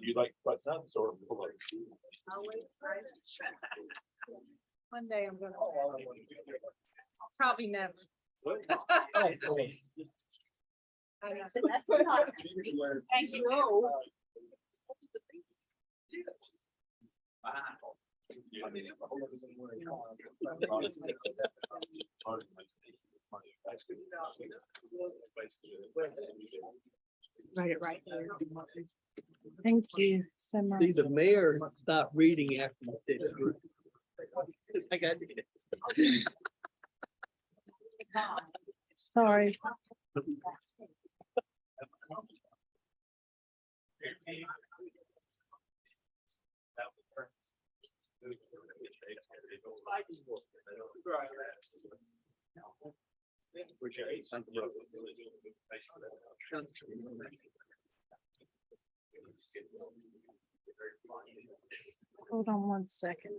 You like nuts or? One day I'm gonna, probably never. I know. Thank you. Write it right there. Thank you so much. See, the mayor stopped reading after you said it. I got it. Sorry. Hold on one second.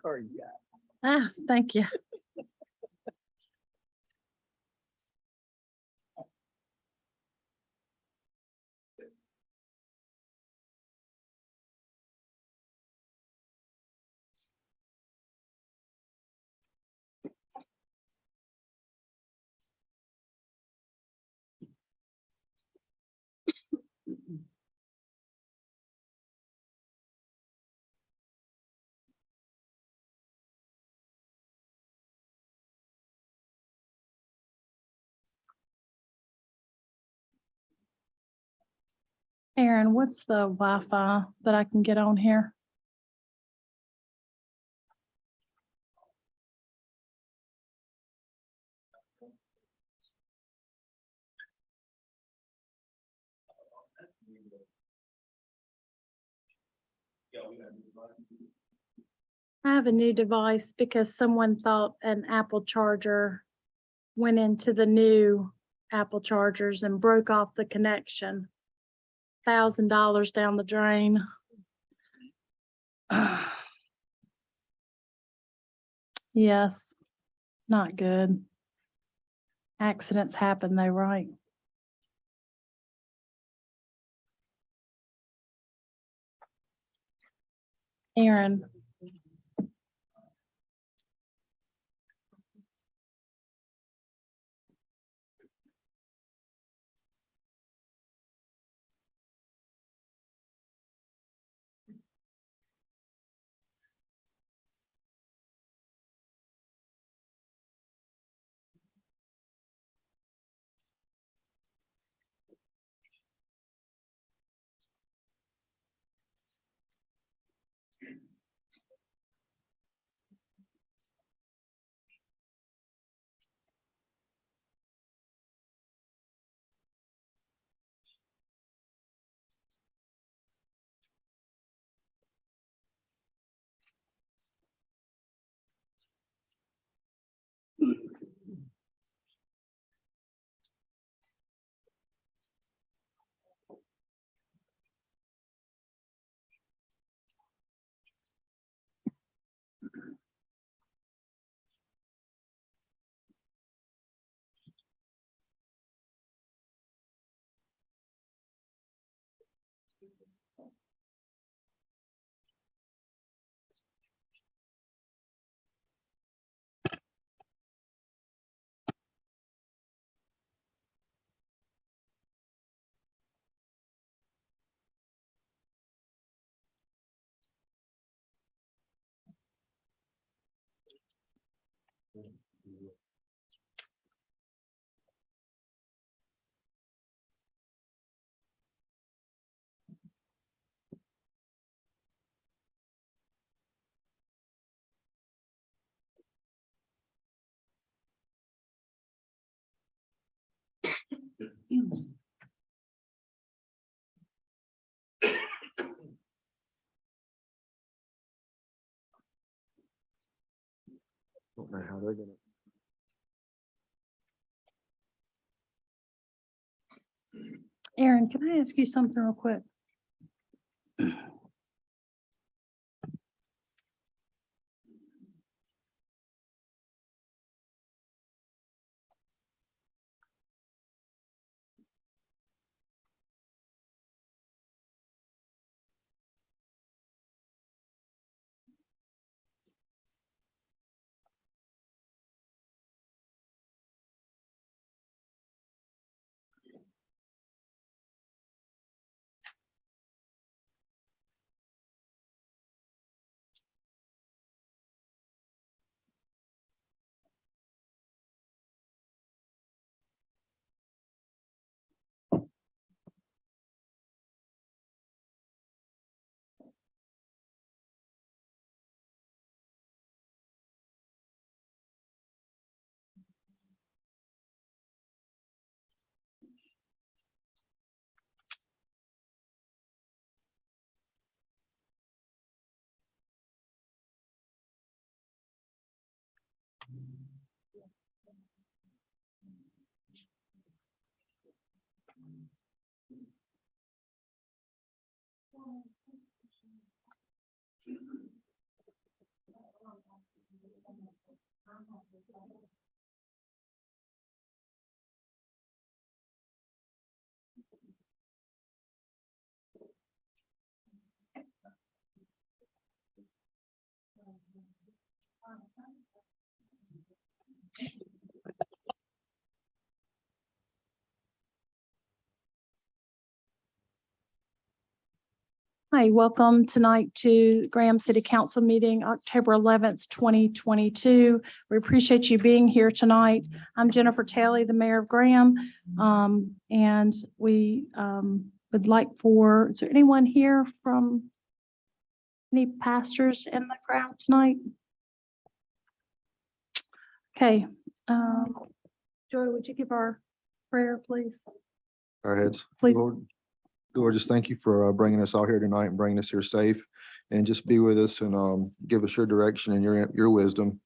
Car you got. Ah, thank you. Aaron, what's the Wi-Fi that I can get on here? I have a new device because someone thought an Apple charger went into the new Apple chargers and broke off the connection. $1,000 down the drain. Yes, not good. Accidents happen though, right? Aaron. know how they're gonna. Aaron, can I ask you something real quick? Hi, welcome tonight to Graham City Council meeting, October 11th, 2022. We appreciate you being here tonight. I'm Jennifer Talley, the mayor of Graham. And we would like is there anyone here from any pastors in the crowd tonight? Okay. Joy, would you give our prayer, please? Our heads. Please. Lord, just thank you for bringing us all here tonight and bringing us here safe, and just be with us and give us your direction and your wisdom,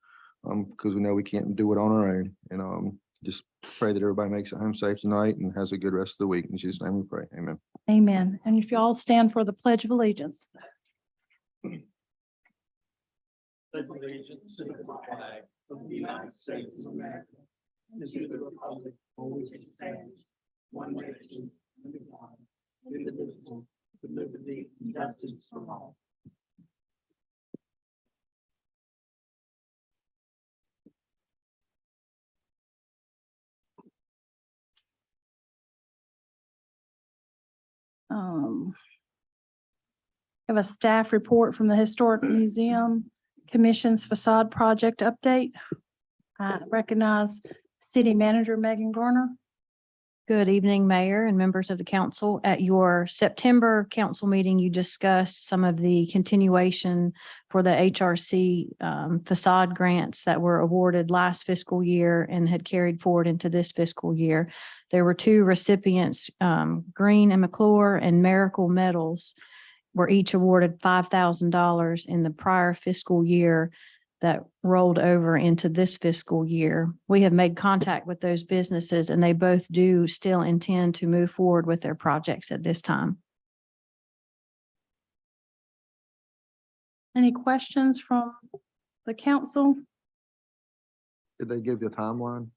because we know we can't do it on our own. And just pray that everybody makes it home safe tonight and has a good rest of the week. In Jesus' name we pray. Amen. Amen. And if you all stand for the Pledge of Allegiance. Pledge allegiance to the flag of the United States of America, and to the republic for which it stands, one nation, under God, indivisible, with liberty and justice for all. Have a staff report from the Historic Museum Commission's facade project update. I recognize City Manager Megan Garner. Good evening, Mayor and members of the council. At your September council meeting, you discussed some of the continuation for the HRC facade grants that were awarded last fiscal year and had carried forward into this fiscal year. There were two recipients, Green and McClure and Miracle Metals, were each awarded $5,000 in the prior fiscal year that rolled over into this fiscal year. We have made contact with those businesses and they both do still intend to move forward with their projects at this time. Any questions from the council? Did they give you a timeline?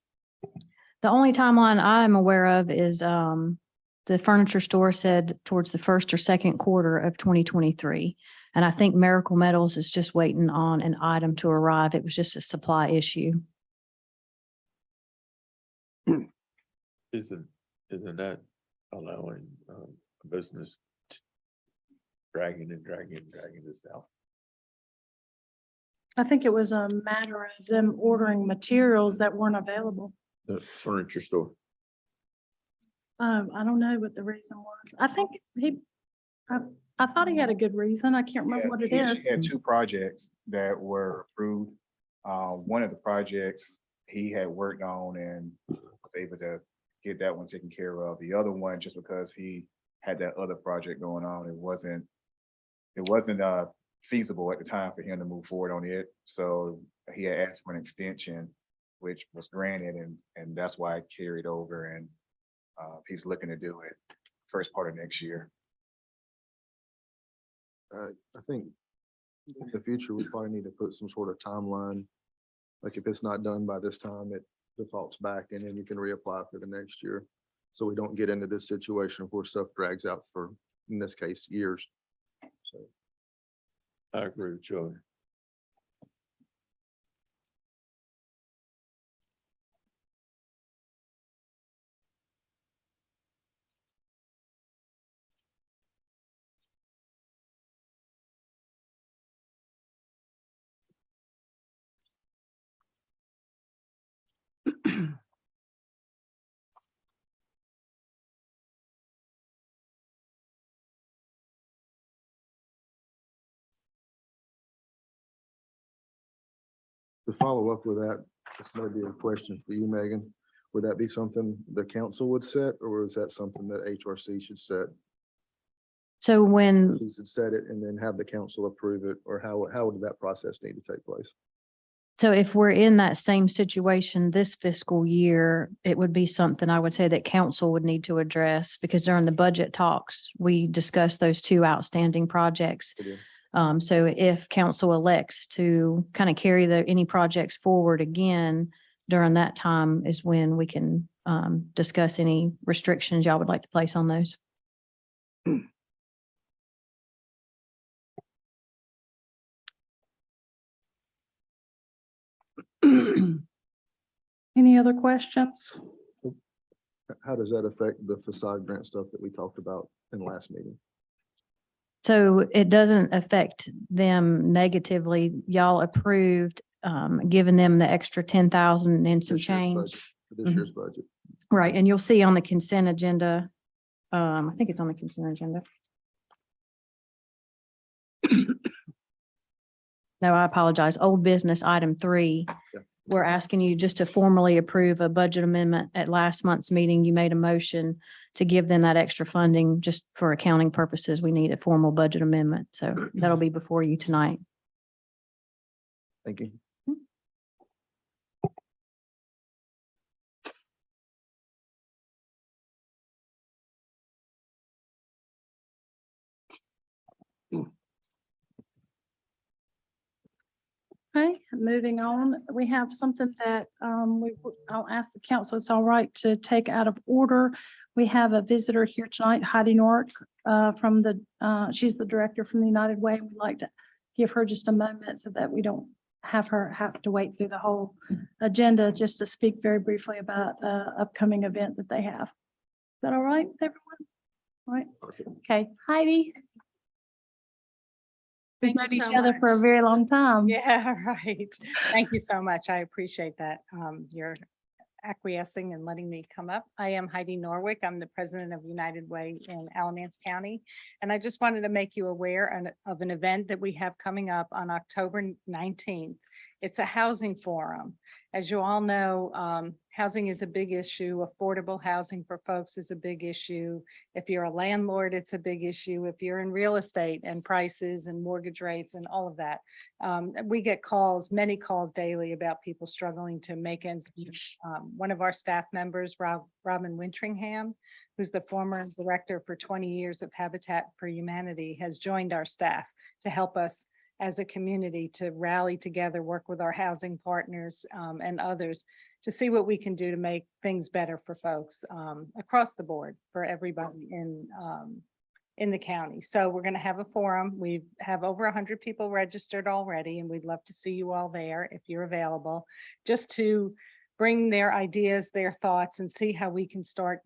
The only timeline I'm aware of is the furniture store said towards the first or second quarter of 2023. And I think Miracle Metals is just waiting on an item to arrive. It was just a supply issue. Isn't that allowing a business dragging this out? I think it was a matter of them ordering materials that weren't available. The furniture store. I don't know what the reason was. I think I thought he had a good reason. I can't remember what it is. He had two projects that were approved. One of the projects he had worked on and was able to get that one taken care of. The other one, just because he had that other project going on, it wasn't feasible at the time for him to move forward on it. So he had asked for an extension, which was granted, and that's why it carried over, and he's looking to do it first part of next year. I think in the future, we probably need to put some sort of timeline. Like if it's not done by this time, it defaults back and then you can reapply for the next year. So we don't get into this situation where stuff drags out for, in this case, years. So I agree with Joey. to follow up with that, this may be a question for you, Megan. Would that be something the council would set, or is that something that HRC should set? So when, She should set it and then have the council approve it, or how would that process need to take place? so if we're in that same situation this fiscal year, it would be something I would say that council would need to address, because during the budget talks, we discussed those two outstanding projects. It is. So if council elects to kind of carry any projects forward again, during that time is when we can discuss any restrictions y'all would like to place on those. Any other questions? How does that affect the facade grant stuff that we talked about in the last meeting? So it doesn't affect them negatively. Y'all approved, giving them the extra 10,000 and some This year's change. budget, for This Mhm. year's budget. Right, and you'll see on the consent agenda, I think it's on the consent agenda. No, I apologize. Old business item 3. Yeah. We're asking you just to formally approve a budget amendment. At last month's meeting, you made a motion to give them that extra funding just for accounting purposes. We need a formal budget amendment. So that'll be before you tonight. Thank you. Okay, moving on, we have something that I'll ask the council, it's all right to take out of order. We have a visitor here tonight, Heidi Norick, from she's the director from the United Way. We'd like to give her just a moment so that we don't have to wait through the whole agenda, just to speak very briefly about upcoming event that they have. Is that all right with everyone? All right, okay, Heidi. We've Thank you known each so other for a much. very long time. Yeah, right. Thank you so much. I appreciate that. You're acquiescing and letting me come up. I am Heidi Norwick. I'm the president of United Way in Alamance County. And I just wanted to make you aware of an event that we have coming up on October 19th. It's a housing forum. As you all know, housing is a big issue. Affordable housing for folks is a big issue. If you're a landlord, it's a big issue. If you're in real estate and prices and mortgage rates and all of that. We get many calls daily about people struggling to make ends meet. One of our staff members, Robin Wintringham, who's the former director for 20 years of Habitat for Humanity, has joined our staff to help us as a community to rally together, work with our housing partners and others to see what we can do to make things better for folks across the board, for everybody in the county. So we're going to have a forum. We have over 100 people registered already, and we'd love to see you all there if you're available, just to bring their ideas, their thoughts, and see how we can start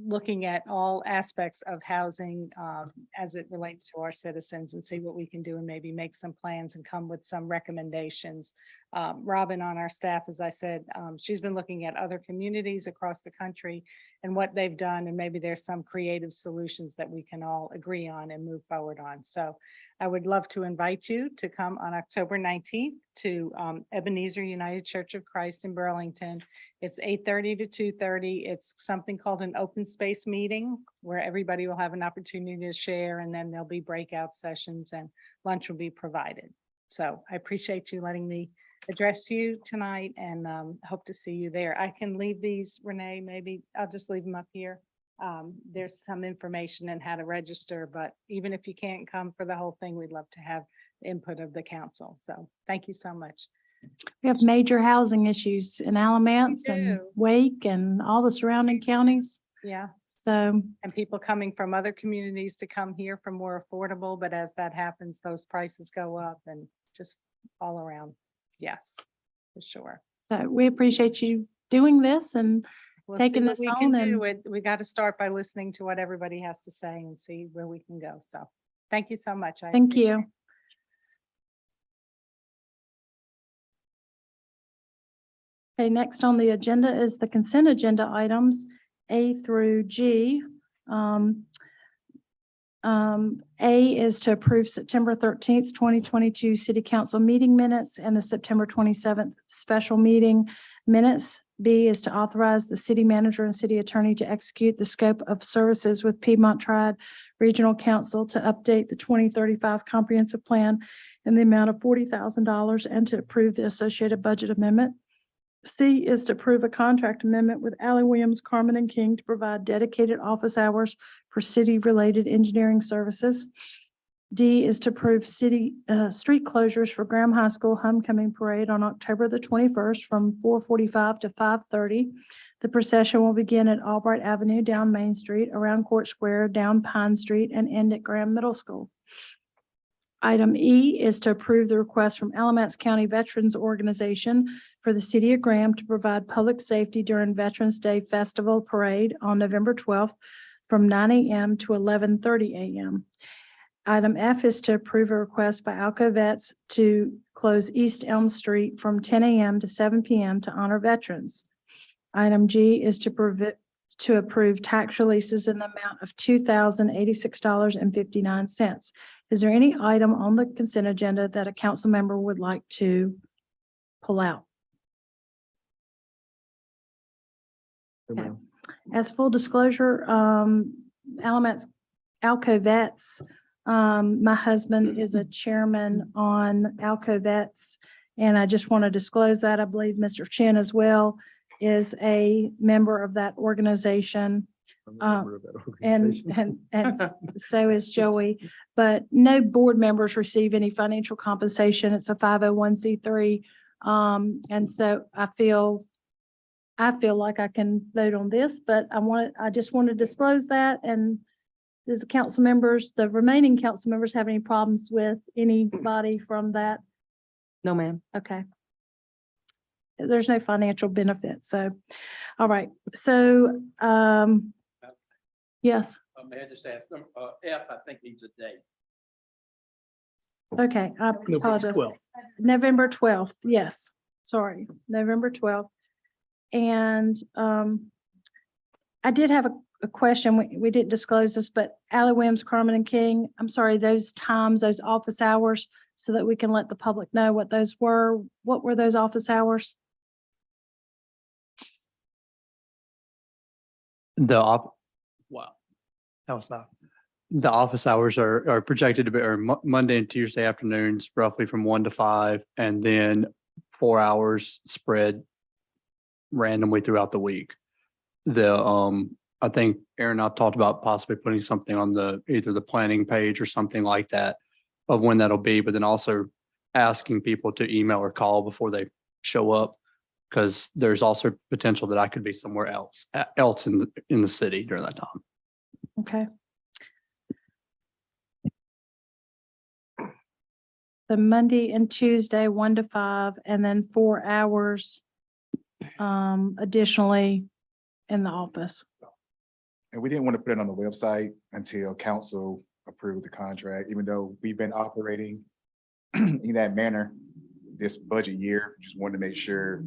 looking at all aspects of housing as it relates to our citizens, and see what we can do and maybe make some plans and come with some recommendations. Robin on our staff, as I said, she's been looking at other communities across the country and what they've done, and maybe there's some creative solutions that we can all agree on and move forward on. So I would love to invite you to come on October 19th to Ebenezer United Church of Christ in Burlington. It's 8:30 to 2:30. It's something called an open space meeting where everybody will have an opportunity to share, and then there'll be breakout sessions and lunch will be provided. So I appreciate you letting me address you tonight and hope to see you there. I can leave these, Renee, maybe I'll just leave them up here. There's some information on how to register, but even if you can't come for the whole thing, we'd love to have the input of the council. So thank you so much. We have major housing issues in Alamance and do. Wake and all the surrounding counties. Yeah, So, and people coming from other communities to come here for more affordable, but as that happens, those prices go up and just all around. Yes, for sure. so we appreciate you doing this and We'll see taking what this we can on do. We got to start by listening to what everybody has to say and see where we can go. So thank you so much. I thank appreciate you. it. Okay, next on the agenda is the consent agenda items A through G. A is to approve September 13th, 2022 City Council meeting minutes and the September 27th special meeting minutes. B is to authorize the city manager and city attorney to execute the scope of services with Piedmont Triad Regional Council to update the 2035 comprehensive plan in the amount of $40,000 and to approve the associated budget amendment. C is to approve a contract amendment with Allie Williams, Carmen and King to provide dedicated office hours for city-related engineering services. D is to approve city street closures for Graham High School Homecoming Parade on October the 21st from 4:45 to 5:30. The procession will begin at Albright Avenue, down Main Street, around Court Square, down Pine Street, and end at Graham Middle School. Item E is to approve the request from Alamance County Veterans Organization for the city of Graham to provide public safety during Veterans Day Festival Parade on November 12th from 9 a.m. to 11:30 a.m. Item F is to approve a request by Alco Vets to close East Elm Street from 10 a.m. to 7 p.m. to honor veterans. Item G is to approve tax releases in the amount of $2,086.59. Is there any item on the consent agenda that a council member would like to pull out? Okay. As full disclosure, Alamance Alco Vets, my husband is a chairman on Alco Vets, and I just want to disclose that. I believe Mr. Chin as well is a member of that organization. And so is Joey, but no board members receive any financial compensation. It's a 501c3. And so I feel like I can vote on this, but I just want to disclose that. And does the council members, the remaining council members have any problems with anybody from that? No, ma'am. Okay. There's no financial benefit. So, all right. So, yes. May I just ask, F, I think needs a date. Okay. I apologize. November 12th. Yes. Sorry. November 12th. And, I did have a question. We didn't disclose this, but Allie Williams, Carmen and King, I'm sorry, those times, those office hours, so that we can let the public know what those were. What were those office hours? Wow. That was not. The office hours are projected to be, Monday and Tuesday afternoons, roughly from 1 to 5, and then 4 hours spread randomly throughout the week. I think Aaron and I talked about possibly putting something on either the planning page or something like that of when that'll be, but then also asking people to email or call before they show up, because there's also potential that I could be somewhere else in the city during that time. Okay. The Monday and Tuesday, 1 to 5, and then 4 hours additionally in the office. And we didn't want to put it on the website until council approved the contract, even though we've been operating in that manner this budget year. Just wanted to make sure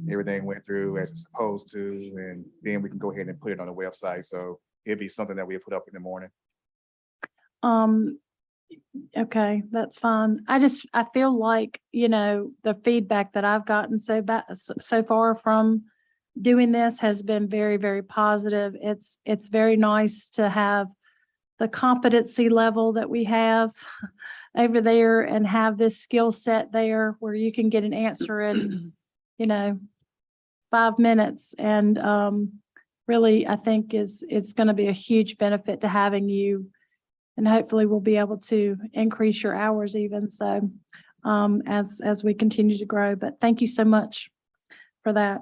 everything went through as it's supposed to, and then we can go ahead and put it on the website. So it'd be something that we put up in the morning. Okay, that's fine. I feel like, the feedback that I've gotten so far from doing this has been very, very positive. It's very nice to have the competency level that we have over there and have this skill set there where you can get an answer in, 5 minutes. And, really, I think it's going to be a huge benefit to having you. And hopefully we'll be able to increase your hours even so, as we continue to grow. But thank you so much for that.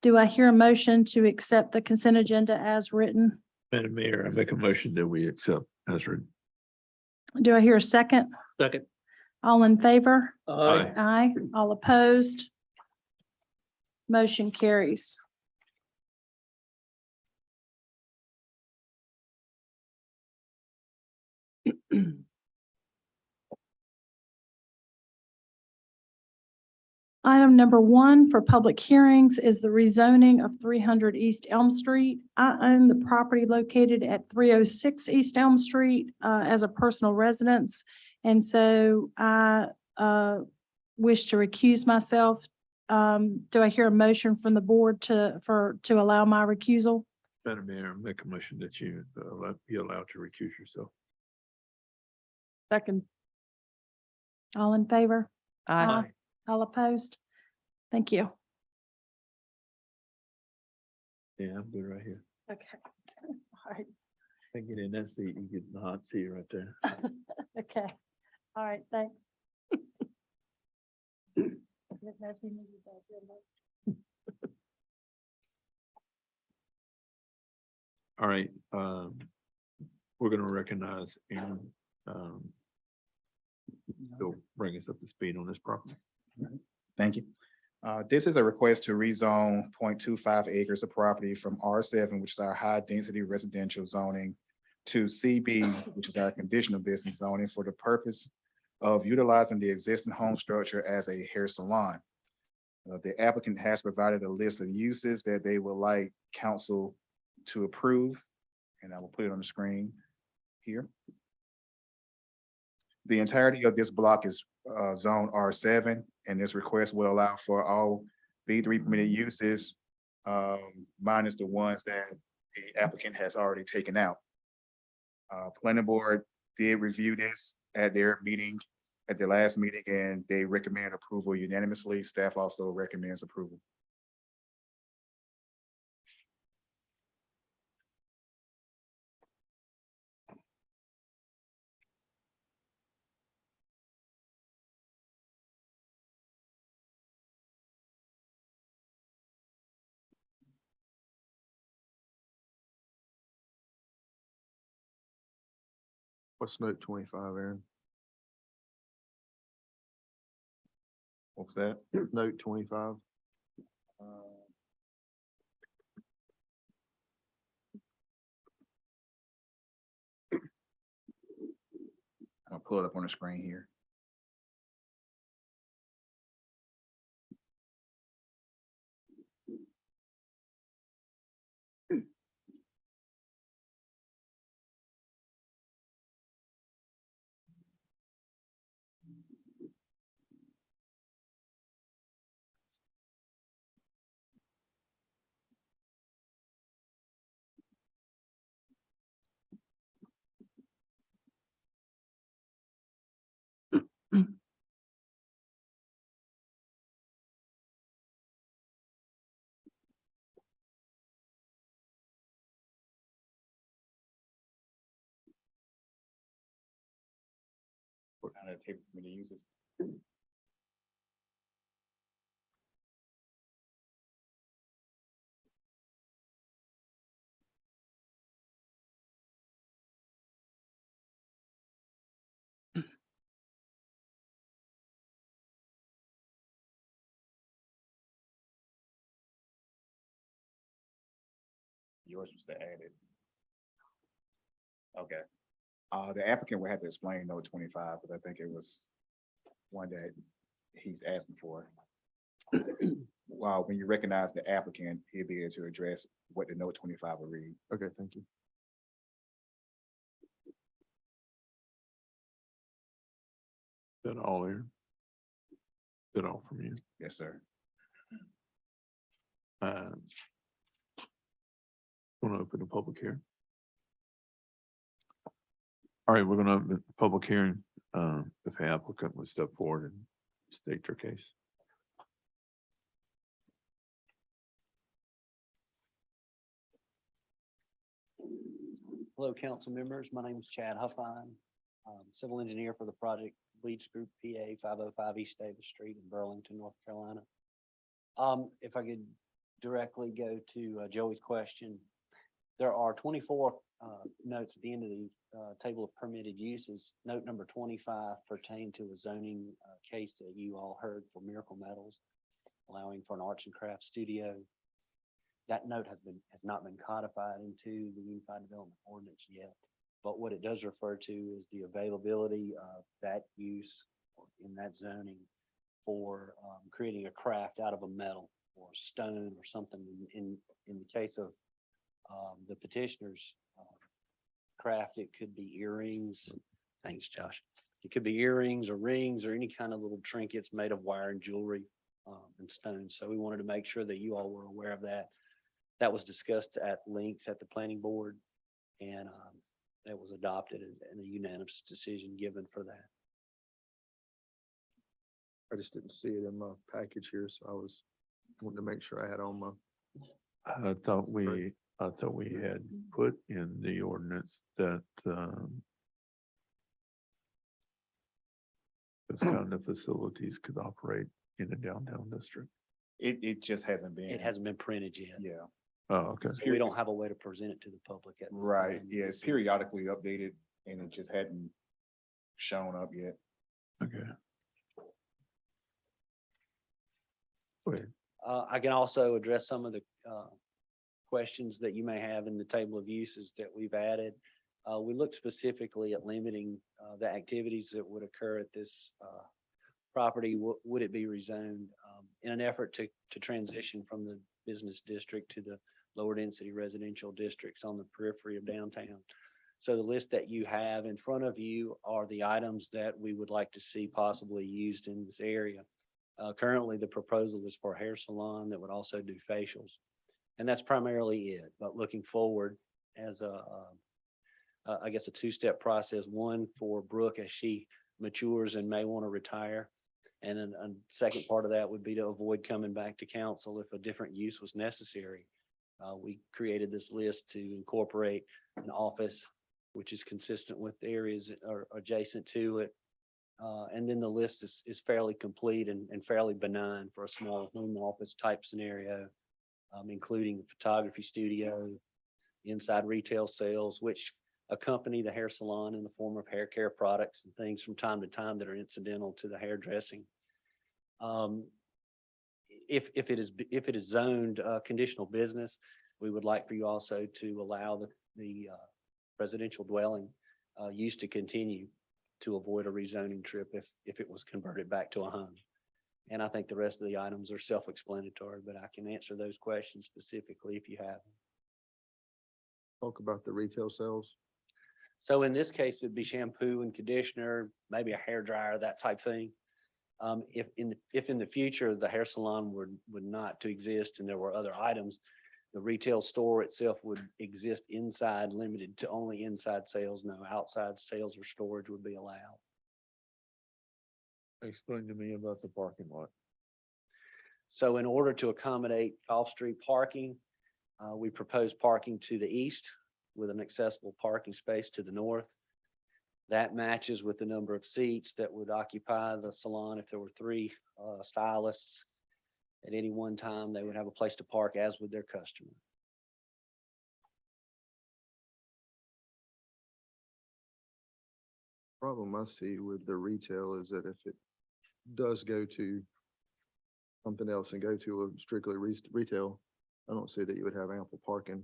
Do I hear a motion to accept the consent agenda as written? Madam Mayor, I make a motion that we accept as written. Do I hear a second? Second. All in favor? Aye. Aye. All opposed? Motion carries. Item number 1 for public hearings is the rezoning of 300 East Elm Street. I own the property located at 306 East Elm Street as a personal residence. And so I wish to recuse myself. Do I hear a motion from the board to allow my recusal? Madam Mayor, I make a motion that you be allowed to recuse yourself. Second. All in favor? Aye. All opposed? Thank you. Yeah, I'm good right here. Okay. All right. I get in that seat, you get in the hot seat right there. Okay. All right, thanks. All right, we're gonna recognize Aaron. He'll bring us up to speed on this property. Thank you. This is a request to rezone 0.25 acres of property from R7, which is our high-density residential zoning, to CB, which is our conditional business zoning, for the purpose of utilizing the existing home structure as a hair salon. The applicant has provided a list of uses that they would like council to approve, and I will put it on the screen here. The entirety of this block is zone R7, and this request will allow for all B3 permitted uses, minus the ones that the applicant has already taken out. Planning board did review this at their meeting, at their last meeting, and they recommend approval unanimously. Staff also recommends approval. What's note 25, Aaron? What was that? Note 25. I'll pull it up on the screen here. What's on the table for me to use this? Yours was to add it. Okay. The applicant will have to explain note 25, because I think it was one that he's asking for. Well, when you recognize the applicant, he'll be able to address what the note 25 will read. Okay, thank you. that all there? That all from you? Yes, sir. Want to open a public hearing? All right, we're gonna open the public hearing. If the applicant would step forward and state their case. Hello, council members. My name is Chad Huffine, civil engineer for the project Leeds Group PA 505 East Davis Street in Burlington, North Carolina. If I could directly go to Joey's question, there are 24 notes at the end of the table of permitted uses. Note number 25 pertained to a zoning case that you all heard for Miracle Metals, allowing for an arts and crafts studio. That note has not been codified into the Unified Development Ordinance yet. But what it does refer to is the availability of that use in that zoning for creating a craft out of a metal or stone or something. In the case of the petitioner's craft, it could be earrings. Thanks, Josh. It could be earrings or rings or any kind of little trinkets made of wire and jewelry and stone. So we wanted to make sure that you all were aware of that. That was discussed at length at the planning board, and that was adopted and a unanimous decision given for that. I just didn't see it in my package here, so I was wanting to make sure I had on my. I thought we had put in the ordinance that those kind of facilities could operate in the downtown district. It just hasn't been. It hasn't been printed yet. Yeah, Oh, okay. So we don't have a way to present it to the public at this right. time. Yeah, it's periodically updated and it just hadn't shown up yet. Okay. Go ahead. I can also address some of the questions that you may have in the table of uses that we've added. We looked specifically at limiting the activities that would occur at this property. Would it be rezoned in an effort to transition from the business district to the lower density residential districts on the periphery of downtown? So the list that you have in front of you are the items that we would like to see possibly used in this area. Currently, the proposal is for a hair salon that would also do facials. And that's primarily it. But looking forward as I guess a two-step process, one for Brooke as she matures and may want to retire. And then a second part of that would be to avoid coming back to council if a different use was necessary. We created this list to incorporate an office, which is consistent with the areas that are adjacent to it. And then the list is fairly complete and fairly benign for a small home office type scenario, including the photography studio, inside retail sales, which accompany the hair salon in the form of hair care products and things from time to time that are incidental to the hairdressing. If it is zoned conditional business, we would like for you also to allow the residential dwelling use to continue to avoid a rezoning trip if it was converted back to a home. And I think the rest of the items are self-explanatory, but I can answer those questions specifically if you have them. Talk about the retail sales. So in this case, it'd be shampoo and conditioner, maybe a hair dryer, that type thing. If in the future, the hair salon would not to exist and there were other items, the retail store itself would exist inside, limited to only inside sales. No outside sales or storage would be allowed. Explain to me about the parking lot. So in order to accommodate off-street parking, we propose parking to the east with an accessible parking space to the north. That matches with the number of seats that would occupy the salon. If there were 3 stylists at any one time, they would have a place to park, as would their customer. Problem I see with the retail is that if it does go to something else and go to a strictly retail, I don't see that you would have ample parking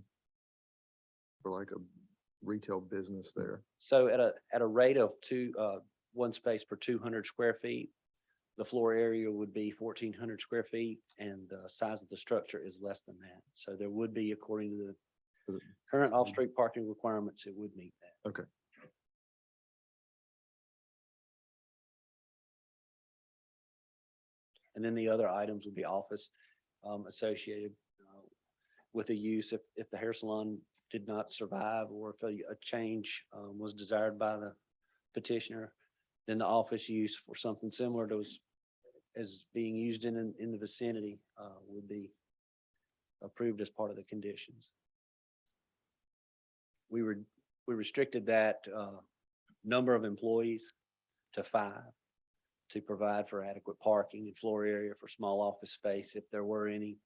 for like a retail business there. So at a rate of 1 space per 200 square feet, the floor area would be 1,400 square feet, and the size of the structure is less than that. So there would be, according to the current off-street parking requirements, it would meet that. Okay. And then the other items would be office associated with the use if the hair salon did not survive or if a change was desired by the petitioner, then the office use for something similar to as being used in the vicinity would be approved as part of the conditions. We restricted that number of employees to 5 to provide for adequate parking and floor area for small office space if there were any,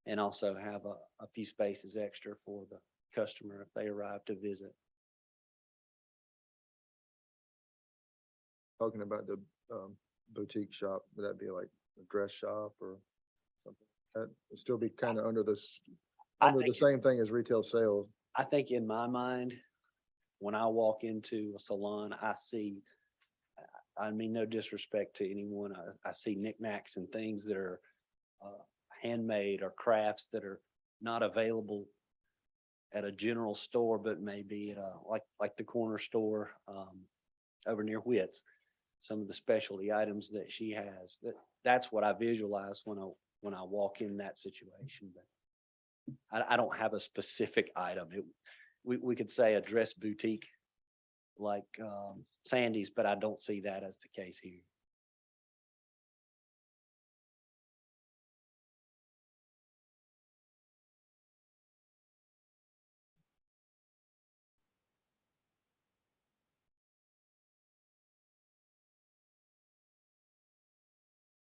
and also have a few spaces extra for the customer if they arrive to visit. Talking about the boutique shop, would that be like a dress shop or something? That would still be kind of under this, I under the think- same thing as retail sales. I think in my mind, when I walk into a salon, I see, I mean, no disrespect to anyone, I see knickknacks and things that are handmade or crafts that are not available at a general store, but maybe at like the corner store over near Witt's. Some of the specialty items that she has, that's what I visualize when I walk in that situation. But I don't have a specific item. We could say a dress boutique like Sandy's, but I don't see that as the case here.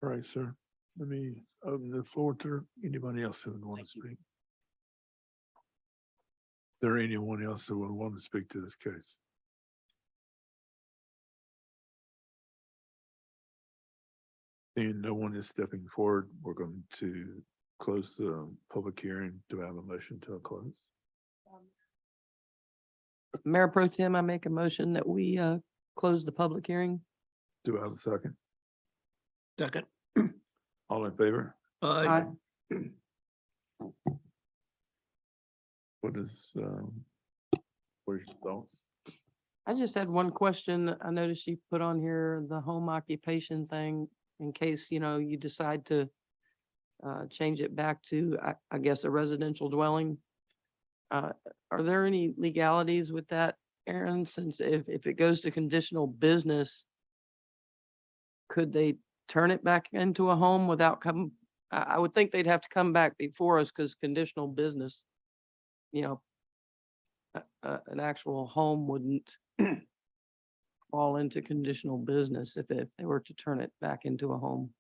All right, sir. Let me open the floor to anybody else who would want to speak. Is there anyone else who would want to speak to this case? Seeing no one is stepping forward, we're going to close the public hearing. Do I have a motion to close? Mayor Pro Tem, I make a motion that we close the public hearing. Do I have a second? Second. All in favor? Aye. What is, what are your thoughts? I just had one question. I noticed you put on here the home occupation thing in case, you decide to change it back to, I guess, a residential dwelling. Are there any legalities with that, Aaron? Since if it goes to conditional business, could they turn it back into a home without I would think they'd have to come back before us because conditional business, an actual home wouldn't fall into conditional business if they were to turn it back into a home.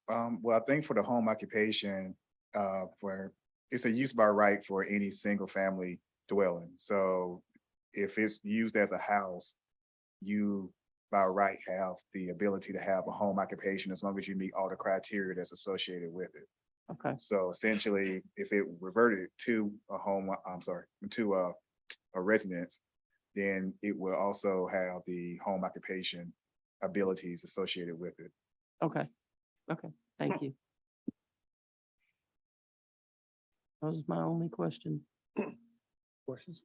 Well, I think for the home occupation, for it's a use by right for any single family dwelling. So if it's used as a house, you by right have the ability to have a home occupation as long as you meet all the criteria that's associated with it. Okay. So essentially, if it reverted to a home, to a residence, then it will also have the home occupation abilities associated with it. Okay. Okay. Thank you. That was my only question. Questions?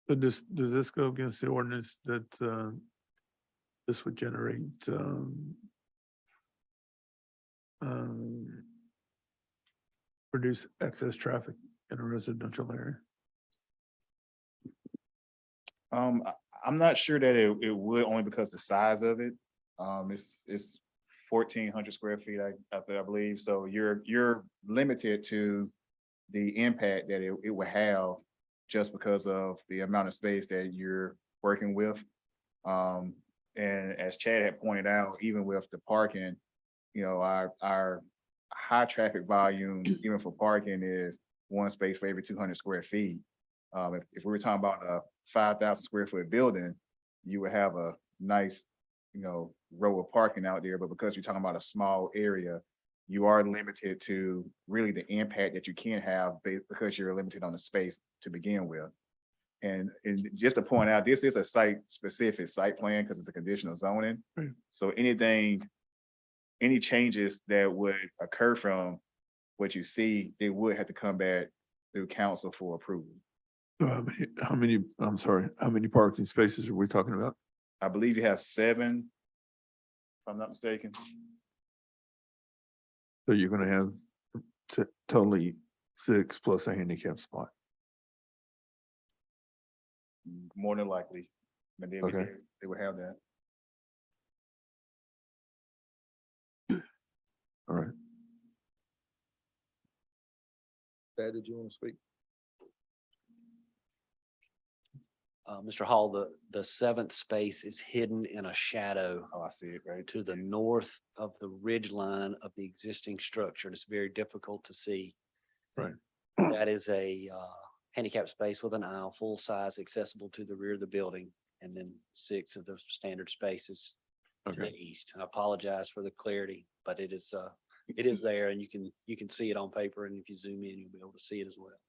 So does this go against the ordinance that this would generate produce excess traffic in a residential area? I'm not sure that it would, only because the size of it. It's 1,400 square feet, I believe. So you're limited to the impact that it would have just because of the amount of space that you're working with. And as Chad had pointed out, even with the parking, our high traffic volume, even for parking, is 1 space for every 200 square feet. If we were talking about a 5,000 square foot building, you would have a nice, row of parking out there, but because you're talking about a small area, you are limited to really the impact that you can have because you're limited on the space to begin with. And just to point out, this is a site-specific site plan because it's a conditional zoning. Right. So any changes that would occur from what you see, they would have to come back through council for approval. I'm sorry, how many parking spaces are we talking about? I believe you have 7, if I'm not mistaken. So you're gonna have totally 6 plus a handicap spot. More than likely, but then Okay. they would have that. All right. Thad, did you want to speak? Mr. Hall, the 7th space is hidden in a shadow Oh, I see it, right? to the north of the ridge line of the existing structure. It's very difficult to see. Right. That is a handicap space with an aisle, full size, accessible to the rear of the building, and then 6 of those standard spaces to the Okay. east. I apologize for the clarity, but it is there, and you can see it on paper, and if you zoom in, you'll be able to see it as well.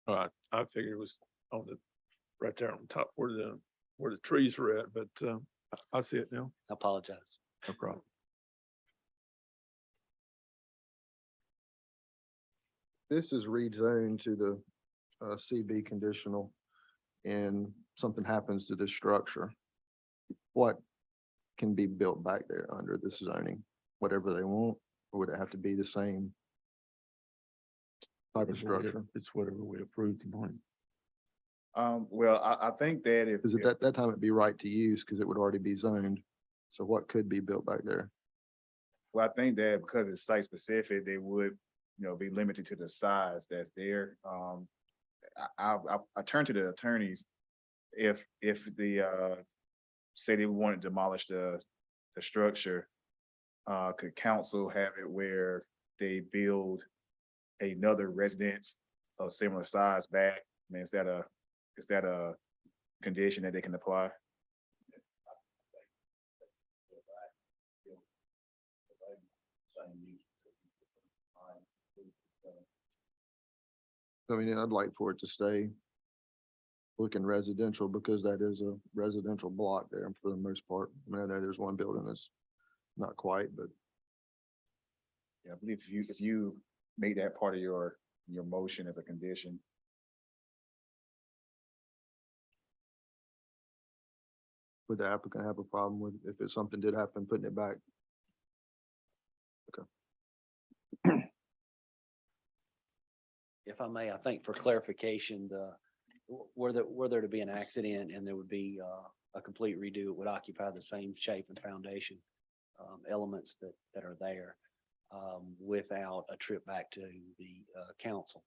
All right, I figured it was on right there on top where the trees were at, but I see it now. I apologize. No problem. This is rezoned to the CB conditional and something happens to this structure. What can be built back there under this zoning? Whatever they want, or would it have to be the same type of structure? It's whatever we approved tonight. Well, I think that if. Because at that time it'd be right to use because it would already be zoned. So what could be built back there? Well, I think that because it's site specific, they would, be limited to the size that's there. I turn to the attorneys. If the, say they want to demolish the structure, could council have it where they build another residence of similar size back? I mean, is that a condition that they can apply? I mean, I'd like for it to stay looking residential because that is a residential block there for the most part. I mean, I know there's one building that's not quite, but Yeah, I believe if you make that part of your motion as a condition. would the applicant have a problem with if it's something did happen, putting it back? If I may, I think for clarification, were there to be an accident and there would be a complete redo, it would occupy the same shape and foundation elements that are there without a trip back to the council.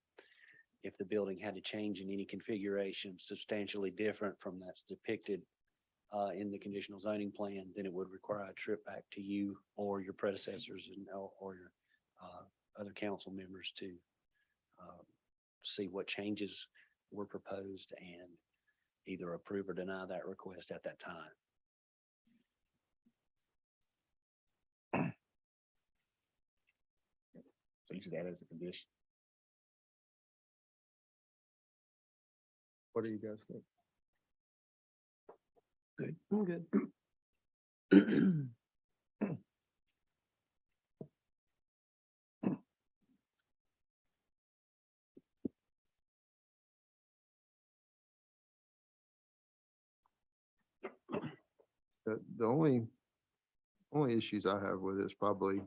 If the building had to change in any configuration substantially different from that's depicted in the conditional zoning plan, then it would require a trip back to you or your predecessors or your other council members to see what changes were proposed and either approve or deny that request at that time. So you should add it as a condition. What do you guys think? I'm good. The only issues I have with it is probably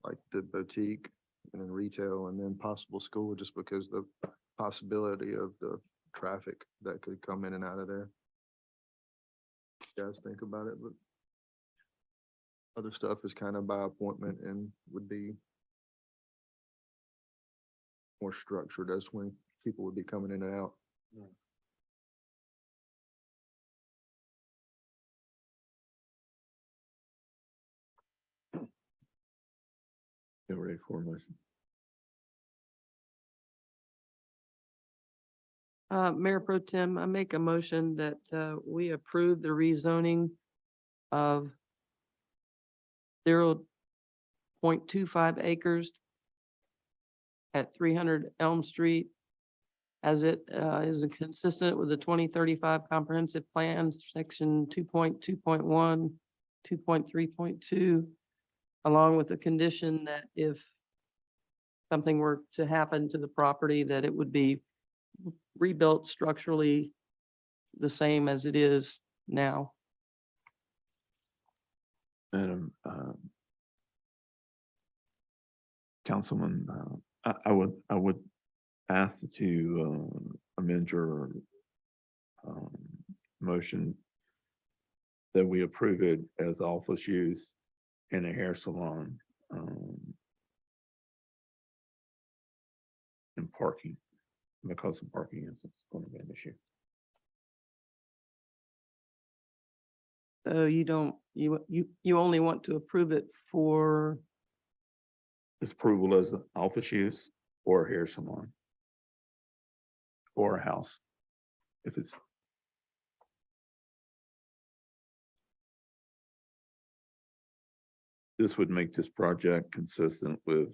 like the boutique and then retail and then possible school, just because the possibility of the traffic that could come in and out of there. You guys think about it, but other stuff is kind of by appointment and would be more structured. That's when people would be coming in and out. Get ready for a motion. Mayor Pro Tem, I make a motion that we approve the rezoning of 0.2 0.25 acres at 300 Elm Street, as it is consistent with the 2035 comprehensive plan, section 2.2.1, 2.3.2, along with the condition that if something were to happen to the property, that it would be rebuilt structurally the same as it is now. Madam, Councilman, I would ask that you amend your motion that we approve it as office use in a hair salon and parking, because of parking is going to be an issue. So you don't, you only want to approve it for, This approval as an office use or a hair salon or a house. If it's this would make this project consistent with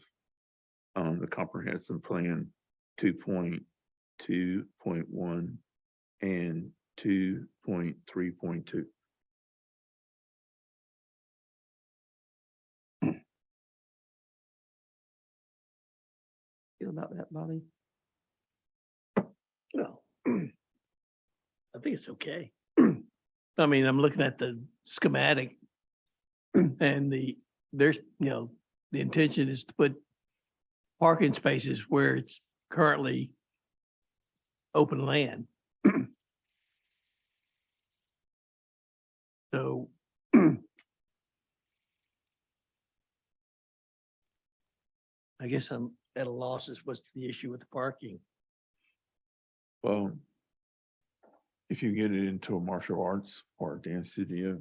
the comprehensive plan 2.2.1 and 2.3.2. feel about that, Bobby? Well, I think it's okay. I mean, I'm looking at the schematic and there's, the intention is to put parking spaces where it's currently open land. So I guess I'm at a loss as what's the issue with the parking. Well, if you get it into a martial arts or a dance studio,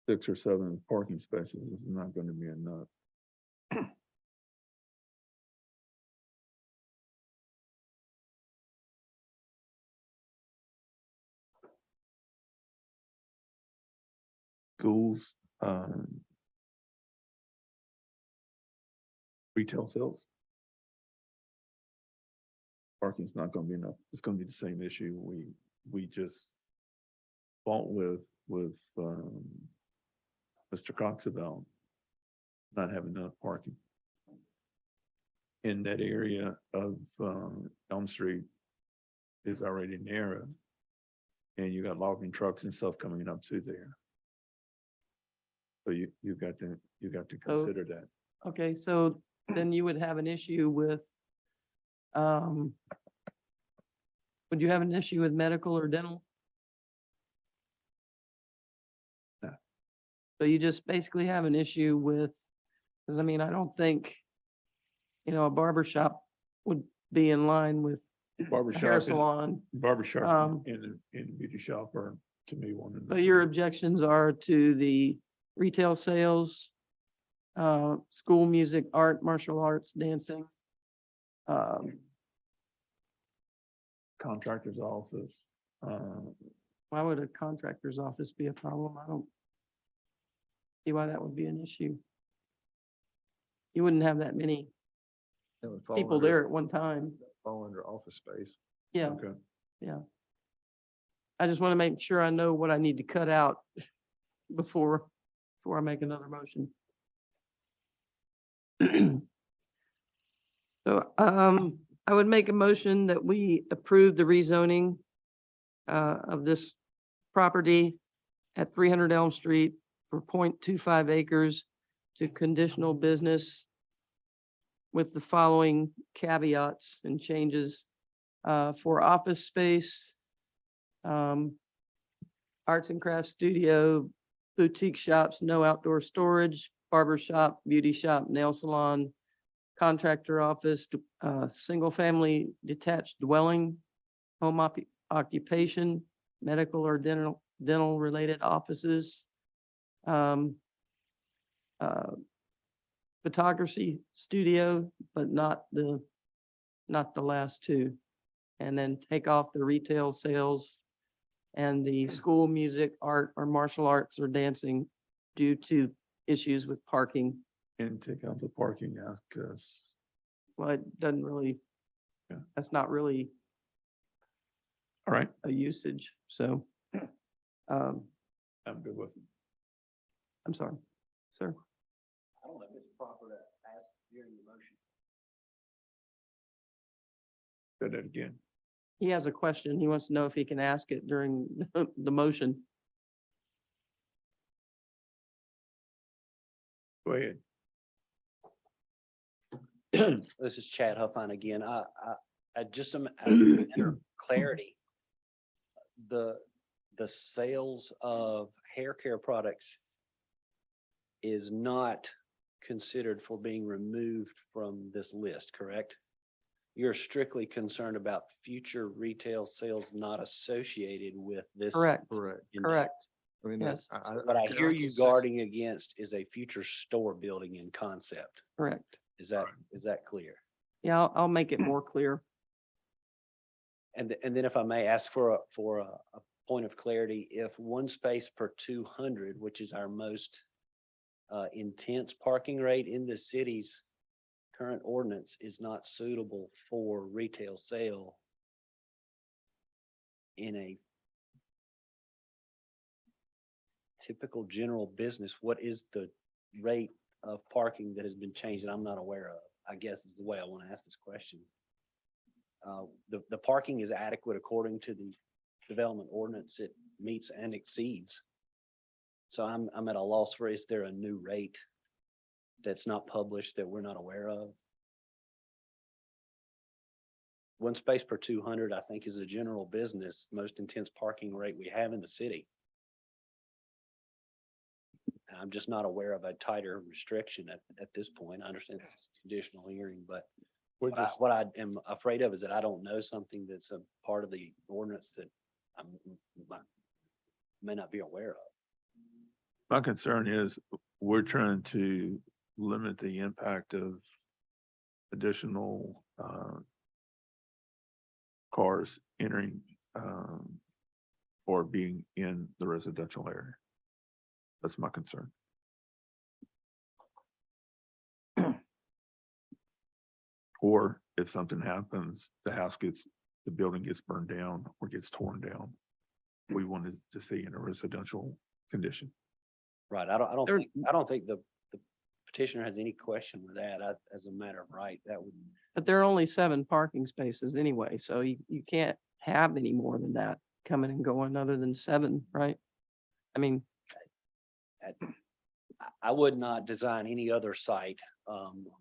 6 or 7 parking spaces is not going to be enough. Schools, retail sales. Parking's not gonna be enough. It's gonna be the same issue we just fought with Mr. Cox about not having enough parking. In that area of Elm Street is already narrow. And you got logging trucks and stuff coming up through there. So you got to Oh. consider that. Okay, so then you would have an issue with, would you have an issue with medical or dental? No. So you just basically have an issue with, because I mean, I don't think, a barber shop would be in line with a hair Barbershop, salon. barbershop and beauty shop are, to me, one of the. So your objections are to the retail sales, school music, art, martial arts, dancing. Contractor's office. Why would a contractor's office be a problem? I don't see why that would be an issue. You wouldn't have that many That would fall people under- there at one time. Fall under office space. Yeah, Okay. yeah. I just want to make sure I know what I need to cut out before I make another motion. So, I would make a motion that we approve the rezoning of this property at 300 Elm Street for 0.25 acres to conditional business with the following caveats and changes for office space, arts and crafts studio, boutique shops, no outdoor storage, barber shop, beauty shop, nail salon, contractor office, single family detached dwelling, home occupation, medical or dental related offices, photography studio, but not the last two. And then take off the retail sales and the school music, art or martial arts or dancing due to issues with parking. And take out the parking now, because Well, it doesn't really, Yeah. that's not really all right, a usage, so. I'm good with it. I'm sorry, sir. I don't know if it's proper to ask during the motion. Say that again. He has a question. He wants to know if he can ask it during the motion. Go ahead. This is Chad Huffine again. I just am out of matter of clarity. The sales of hair care products is not considered for being removed from this list, correct? You're strictly concerned about future retail sales not associated with this. Correct, Correct. index. correct. I mean, Yes. What I hear you can say- guarding against is a future store building in concept. Correct. Is that clear? Yeah, I'll make it more clear. And then if I may ask for a point of clarity, if one space per 200, which is our most intense parking rate in the city's current ordinance, is not suitable for retail sale in a typical general business, what is the rate of parking that has been changed that I'm not aware of? I guess is the way I want to ask this question. The parking is adequate according to the development ordinance. It meets and exceeds. So I'm at a loss for, is there a new rate that's not published that we're not aware of? One space per 200, I think, is a general business, most intense parking rate we have in the city. And I'm just not aware of a tighter restriction at this point. I understand this is a conditional hearing, but We're just, what I am afraid of is that I don't know something that's a part of the ordinance that I may not be aware of. my concern is we're trying to limit the impact of additional cars entering or being in the residential area. That's my concern. Or if something happens, the building gets burned down or gets torn down. We wanted to stay in a residential condition. Right. I don't There- think, the petitioner has any question with that. As a matter of right, that would, But there are only 7 parking spaces anyway, so you can't have any more than that coming and going other than 7, right? I mean, I would not design any other site to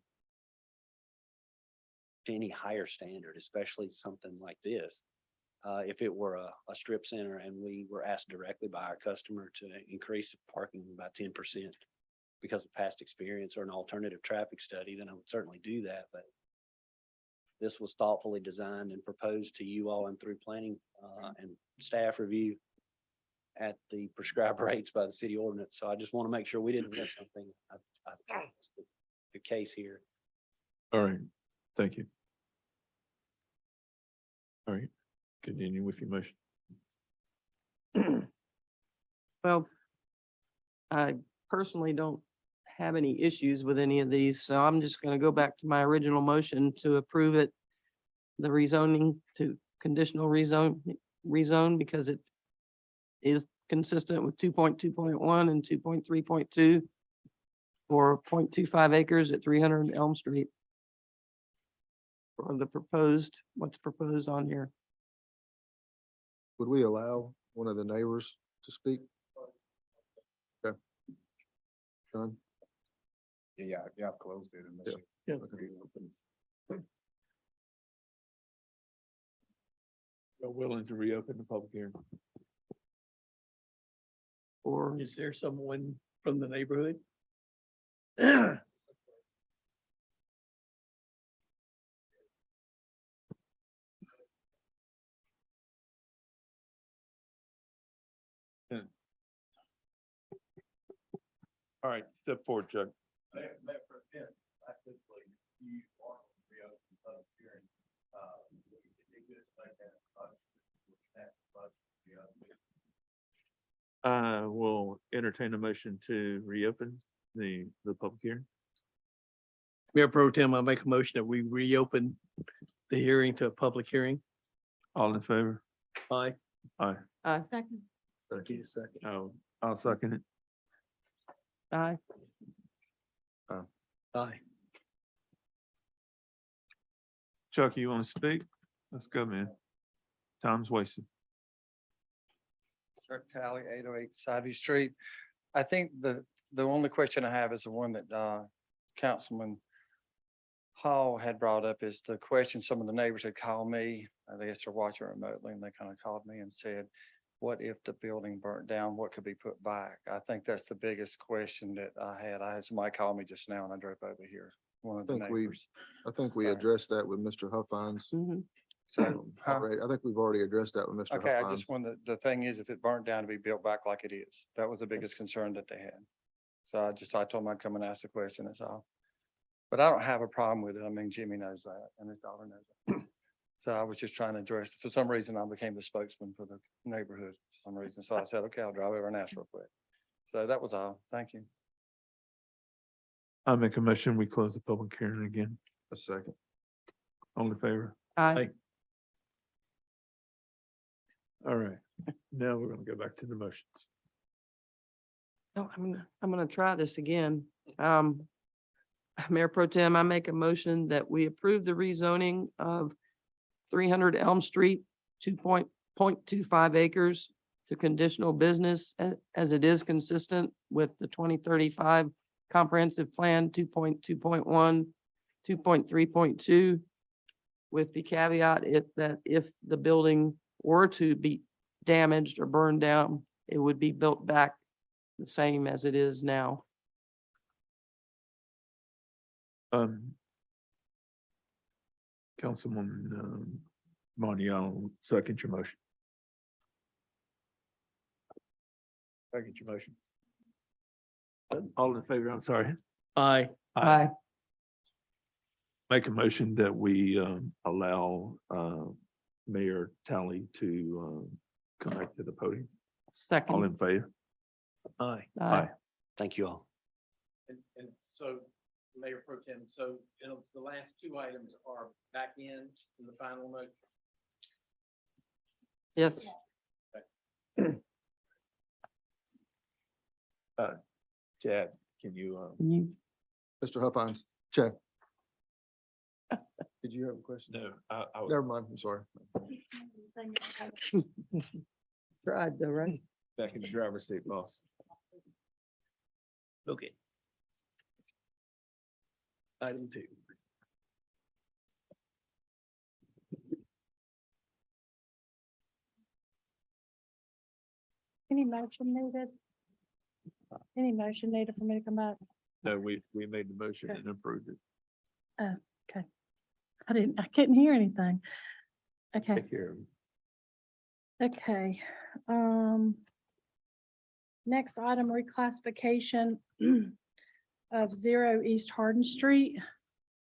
any higher standard, especially something like this. If it were a strip center and we were asked directly by our customer to increase the parking by 10% because of past experience or an alternative traffic study, then I would certainly do that. But this was thoughtfully designed and proposed to you all and through planning and staff review at the prescribed rates by the city ordinance. So I just want to make sure we didn't miss something. I think it's the case here. All right, thank you. All right, continue with your motion. well, I personally don't have any issues with any of these, so I'm just gonna go back to my original motion to approve it. The rezoning to conditional rezone because it is consistent with 2.2.1 and 2.3.2 for 0.25 acres at 300 Elm Street. For the what's proposed on here. Would we allow one of the neighbors to speak? Okay. Done. Yeah, I've closed it. unless Yeah. you- You're willing to reopen the public hearing? Or Is there someone from the neighborhood? All right, step forward, Chuck. Will entertain a motion to reopen. the public hearing? Mayor Pro Tem, I make a motion that we reopen the hearing to a public hearing. All in favor? Aye. Aye. Second. Thank you. Second. I'll second it. Aye. Aye. Chuck, you want to speak? Let's go, man. Time's wasted. Chuck Talley, 808 Sivy Street. I think the only question I have is the one that Councilman Hall had brought up is the question some of the neighbors had called me. I guess they're watching remotely and they kind of called me and said, what if the building burnt down? What could be put back? I think that's the biggest question that I had. I had somebody call me just now and I drove over here. One of the think we- neighbors. I think we Sorry. addressed that with Mr. Huffines. Mhm. So, huh? Already, I think we've already addressed that with Mr. Okay, I Huffines. just wanted, the thing is, if it burnt down to be built back like it is, that was the biggest concern that they had. So I told them I'd come and ask the question, that's all. But I don't have a problem with it. I mean, Jimmy knows that and his daughter knows that. So I was just trying to address, for some reason, I became the spokesman for the neighborhood for some reason. So I said, okay, I'll drive over and ask real quick. So that was all. Thank you. I make a motion, we close the public hearing again. A second. All in favor? Aye. All right, now we're gonna go back to the motions. Oh, I'm gonna try this again. Mayor Pro Tem, I make a motion that we approve the rezoning of 300 Elm Street, 2.25 acres to conditional business as it is consistent with the 2035 comprehensive plan 2.2.1, 2.3.2, with the caveat that if the building were to be damaged or burned down, it would be built back the same as it is now. Councilwoman, Monty, I'll second your motion. Second your motion. All in favor, I'm sorry. Aye. Aye. Make a motion that we allow Mayor Talley to come back to the podium. All Second. in favor? Aye. Aye. Thank you all. And so, Mayor Pro Tem, so, the last two items are back in the final motion. Yes. Chad, can you, Can you- Mr. Huffines, check. Did you have a question? no, I was Never mind, I'm sorry. Tried though, right? back in the driver's seat, boss. Okay. Item 2. Any motion needed? Any motion needed for me to come back? No, we made the motion and approved it. I couldn't hear anything. Okay. Take care of it. Okay, next item, reclassification of 0 East Hardin Street.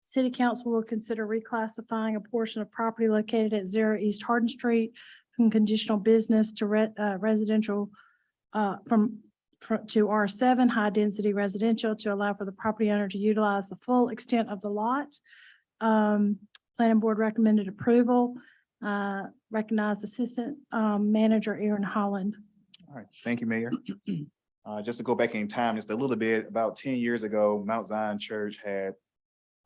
City Council will consider reclassifying a portion of property located at 0 East Hardin Street from conditional business to residential, to R7, high-density residential, to allow for the property owner to utilize the full extent of the lot. Planning Board recommended approval. Recognized Assistant Manager Aaron Holland. All right, thank you, Mayor. Just to go back in time, just a little bit, about 10 years ago, Mount Zion Church had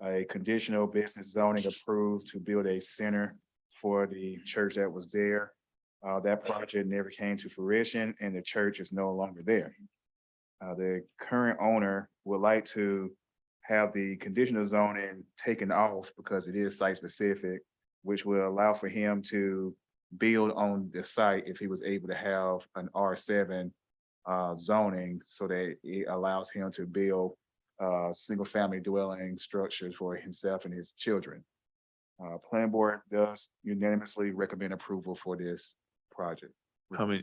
a conditional business zoning approved to build a center for the church that was there. That project never came to fruition and the church is no longer there. The current owner would like to have the conditional zoning taken off because it is site specific, which will allow for him to build on the site if he was able to have an R7 zoning so that it allows him to build single family dwelling structures for himself and his children. Planning Board does unanimously recommend approval for this project. How many?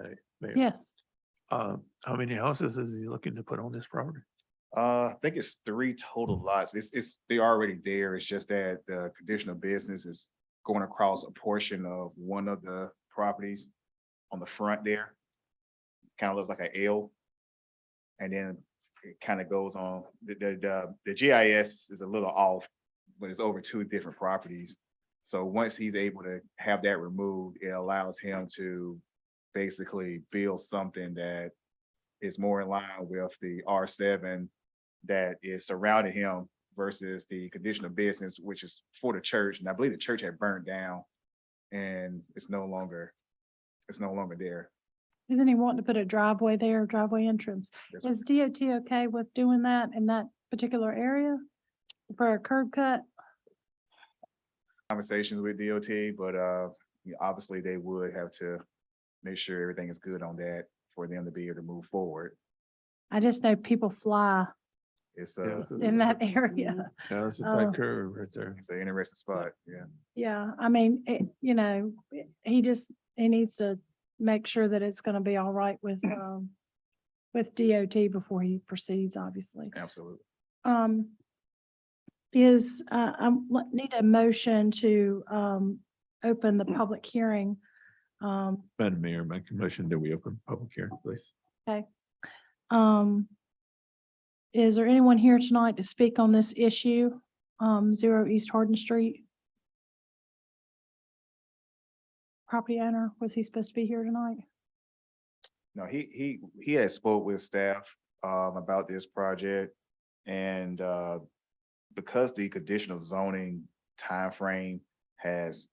Hey, Mayor. Yes, How many houses is he looking to put on this property? I think it's 3 total lots. They're already there. It's just that the conditional business is going across a portion of one of the properties on the front there. kind of looks like an L. And then it kind of goes on, the GIS is a little off, but it's over 2 different properties. So once he's able to have that removed, it allows him to basically build something that is more in line with the R7 that is surrounding him versus the conditional business, which is for the church. And I believe the church had burnt down and it's no longer there. Isn't he wanting to put a driveway there, driveway entrance? That's Is DOT okay with doing that in that particular area for a curb cut? Conversations with DOT, but obviously they would have to make sure everything is good on that for them to be able to move forward. I just know people fly It's Yeah, in that area. Yeah, it's a Oh. tight curve right there. it's an interesting spot, yeah. Yeah, I mean, he needs to make sure that it's gonna be all right with DOT before he proceeds, obviously. Absolutely. Need a motion to, open the public hearing. Madam Mayor, make a motion that we open public hearing, please. Is there anyone here tonight to speak on this issue? 0 East Hardin Street? Property owner, was he supposed to be here tonight? No, he had spoke with staff about this project and because the conditional zoning timeframe has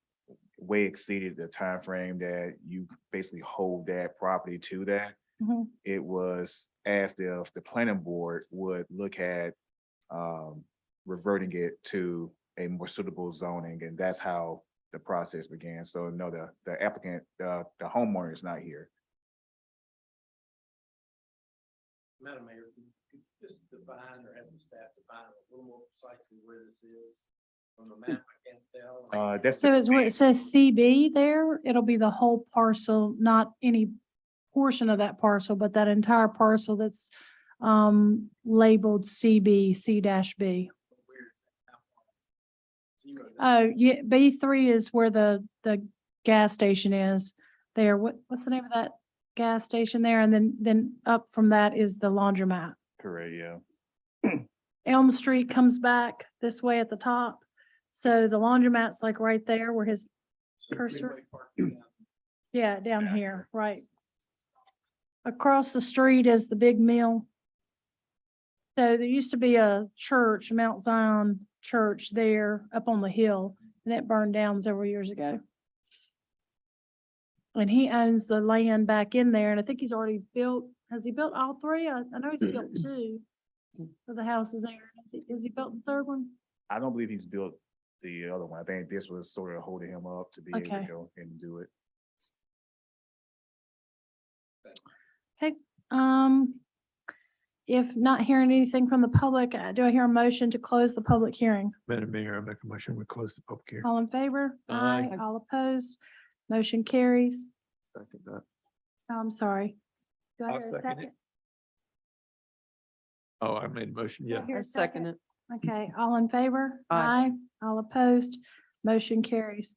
way exceeded the timeframe that you basically hold that property to that. Mhm. It was asked if the planning board would look at reverting it to a more suitable zoning, and that's how the process began. So no, the applicant, the homeowner is not here. Madam Mayor, can you just define or have the staff define a little more precisely where this is? From the map, I can't tell. That's So the is where it says CB there, it'll be the whole parcel, not any portion of that parcel, but that entire parcel that's labeled CB, C-B. Oh, yeah, B3 is where the gas station is there. What's the name of that gas station there? And then up from that is the laundromat. correct, yeah. Elm Street comes back this way at the top. So the laundromat's like right there where his cursor. Yeah, down Stack, here, right. Across the street is the big mill. So there used to be a church, Mount Zion Church there up on the hill, and it burned down several years ago. And he owns the land back in there, and I think he's already built, has he built all 3? I know he's built 2 for the houses there. Has he built the 3rd one? I don't believe he's built the other one. I think this was sort of holding him up to be able Okay. to go and do it. Okay, if not hearing anything from the public, do I hear a motion to close the public hearing? Madam Mayor, I make a motion, we close the public hearing. All in favor? Aye. All opposed? Motion carries. Second that. I'm sorry. Do I I'll hear a second it. second? Oh, I made a motion, Do I yeah. hear I a second it. Okay, all in favor? Aye. All opposed? Motion carries.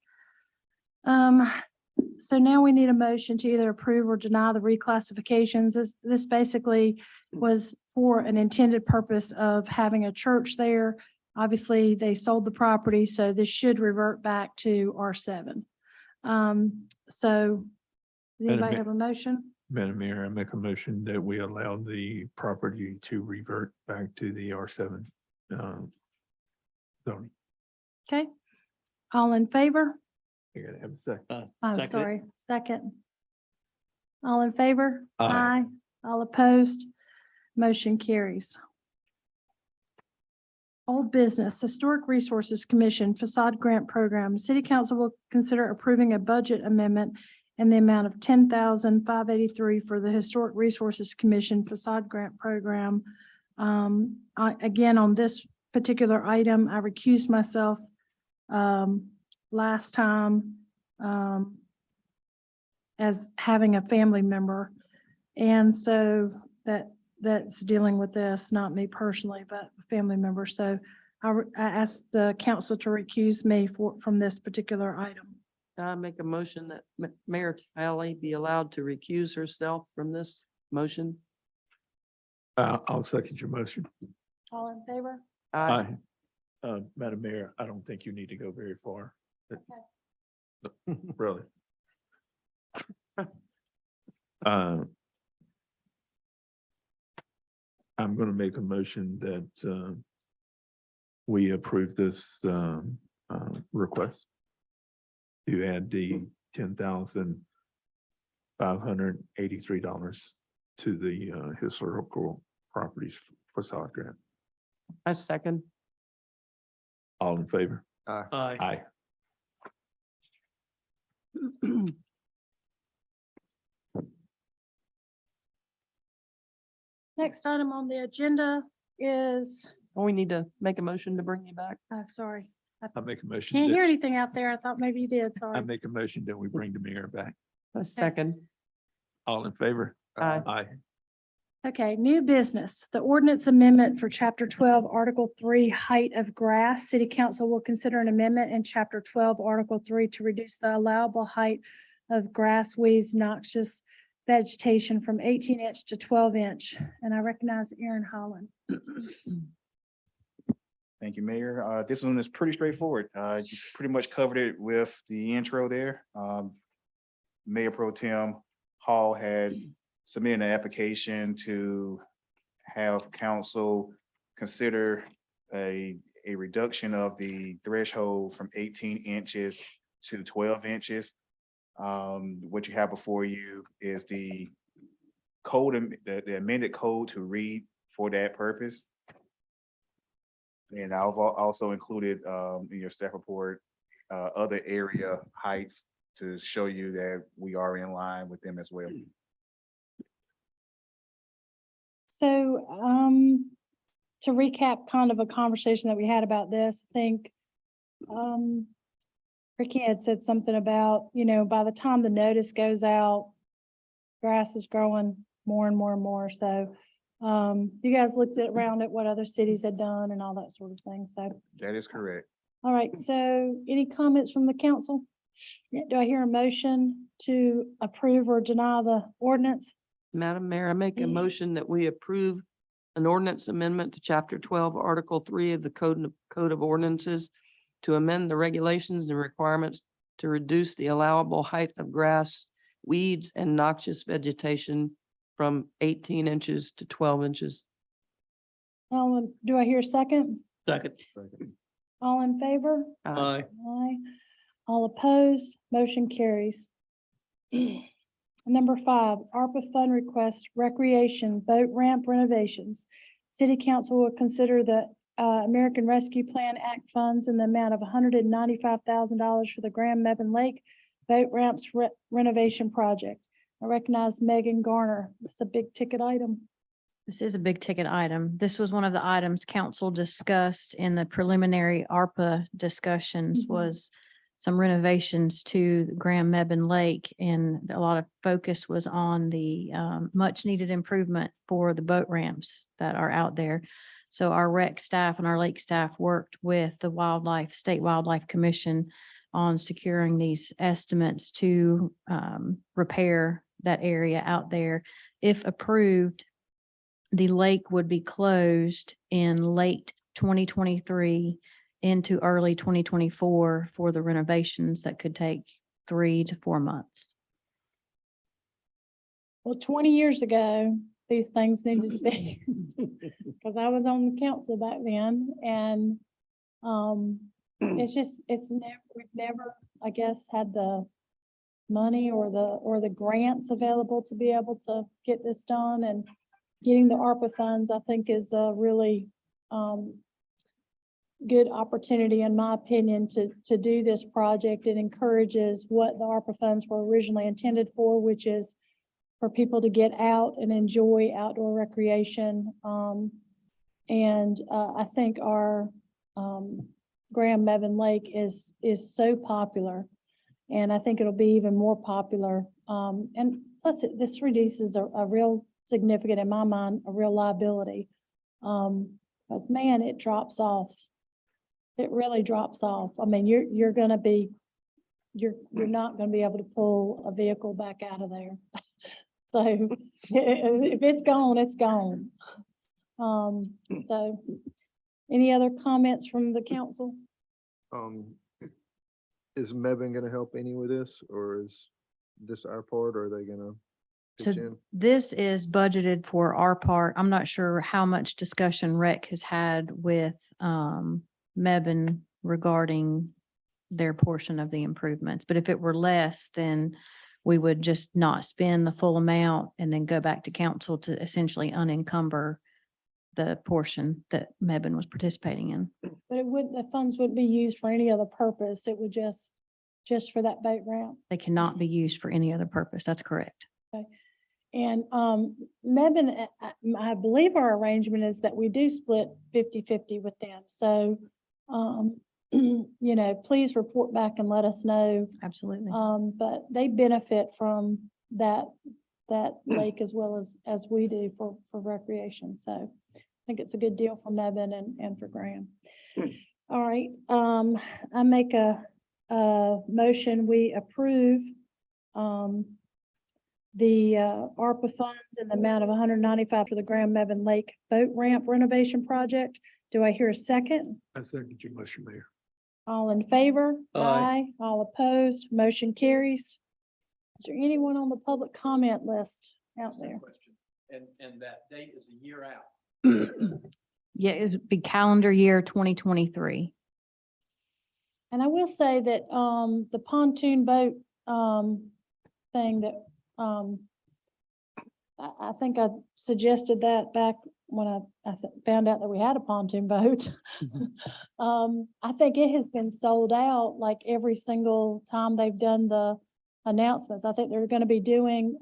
So now we need a motion to either approve or deny the reclassifications. This basically was for an intended purpose of having a church there. Obviously, they sold the property, so this should revert back to R7. So does Madam anybody Ma- have a motion? Madam Mayor, I make a motion that we allow the property to revert back to the R7 zoning. Okay, all in favor? I gotta have a second. I'm sorry, second. All in favor? Aye. All opposed? Motion carries. Old business, Historic Resources Commission Facade Grant Program. City Council will consider approving a budget amendment in the amount of $10,583 for the Historic Resources Commission Facade Grant Program. Again, on this particular item, I recused myself last time as having a family member. And so that's dealing with this, not me personally, but a family member. So I asked the council to recuse me from this particular item. I make a motion that Mayor Talley be allowed to recuse herself from this Motion? I'll second your motion. All in favor? Aye. Madam Mayor, I don't think you need to go very far. Really. I'm going to make a motion that we approve this request to add the $10,583 to the historical properties facade grant. I second. All in favor? Aye. Aye. Next item on the agenda is, We need to make a motion to bring you back. sorry, I make a motion. can't that- hear anything out there. I thought maybe you did, I sorry. make a motion that we bring the mayor back. A second. All in favor? Aye. Aye. Okay, new business. The ordinance amendment for Chapter 12, Article 3, height of grass. City Council will consider an amendment in Chapter 12, Article 3 to reduce the allowable height of grass, weeds, noxious vegetation from 18-inch to 12-inch. And I recognize Aaron Holland. Thank you, Mayor. This one is pretty straightforward. You pretty much covered it with the intro there. Mayor Pro Tem Hall had submitted an application to have council consider a reduction of the threshold from 18 inches to 12 inches. What you have before you is the code, the amended code to read for that purpose. And I've also included in your staff report, other area heights to show you that we are in line with them as well. So, to recap kind of a conversation that we had about this, I think, Ricky had said something about, by the time the notice goes out, grass is growing more and more and more. So, you guys looked around at what other cities had done and all that sort of thing. So, That is correct. all right. So any comments from the council? Yeah, do I hear a motion to approve or deny the ordinance? Madam Mayor, I make a motion that we approve an ordinance amendment to Chapter 12, Article 3 of the Code of Ordinances to amend the regulations and requirements to reduce the allowable height of grass, weeds, and noxious vegetation from 18 inches to 12 inches. Do I hear a second? Second. All in favor? Aye. Aye. All opposed, motion carries. Number 5, ARPA fund request, recreation, boat ramp renovations. City Council will consider the American Rescue Plan Act funds in the amount of $195,000 for the Grand Mebane Lake Boat Ramps renovation project. I recognize Megan Garner. It's a big ticket item. This is a big ticket item. This was one of the items council discussed in the preliminary ARPA discussions Mhm. was some renovations to the Grand Mebane Lake, and a lot of focus was on the much needed improvement for the boat ramps that are out there. So our rec staff and our lake staff worked with the State Wildlife Commission on securing these estimates to repair that area out there. If approved, the lake would be closed in late 2023 into early 2024 for the renovations that could take 3 to 4 months. Well, 20 years ago, these things needed to be, because I was on the council back then, and we've never, I guess, had the money or the grants available to be able to get this done, and getting the ARPA funds, I think, is a really good opportunity, in my opinion, to do this project. It encourages what the ARPA funds were originally intended for, which is for people to get out and enjoy outdoor recreation. I think our Grand Mebane Lake is so popular, and I think it'll be even more popular. And plus, this reduces a real significant, in my mind, a real liability. Because man, it drops off. It really drops off. I mean, you're not gonna be able to pull a vehicle back out of there. So if it's gone, it's gone. So any other comments from the council? Um, is Mebane gonna help any with this, or is this our part, or are they gonna pitch So in? this is budgeted for our part. I'm not sure how much discussion Rec has had with Mebane regarding their portion of the improvements. But if it were less, then we would just not spend the full amount and then go back to council to essentially unencumber the portion that Mebane was participating in. But it would, the funds wouldn't be used for any other purpose. It would just for that boat ramp. They cannot be used for any other purpose. That's correct. And Mebane, I believe our arrangement is that we do split 50-50 with them. So, you know, please report back and let us know. Absolutely. But they benefit from that lake as well as we do for recreation. So I think it's a good deal for Mebane and for Graham. All right, I make a motion, we approve the ARPA funds in the amount of 195 for the Graham Mebane Lake Boat Ramp renovation project. Do I hear a second? I second your motion, Mayor. All in favor? Aye. All opposed? Motion carries. Is there anyone on the public comment list out there? And that date is a year out. Yeah, it would be calendar year 2023. And I will say that, the pontoon boat, thing that, I think I suggested that back when I found out that we had a pontoon boat. I think it has been sold out like every single time they've done the announcements. I think they're gonna be doing,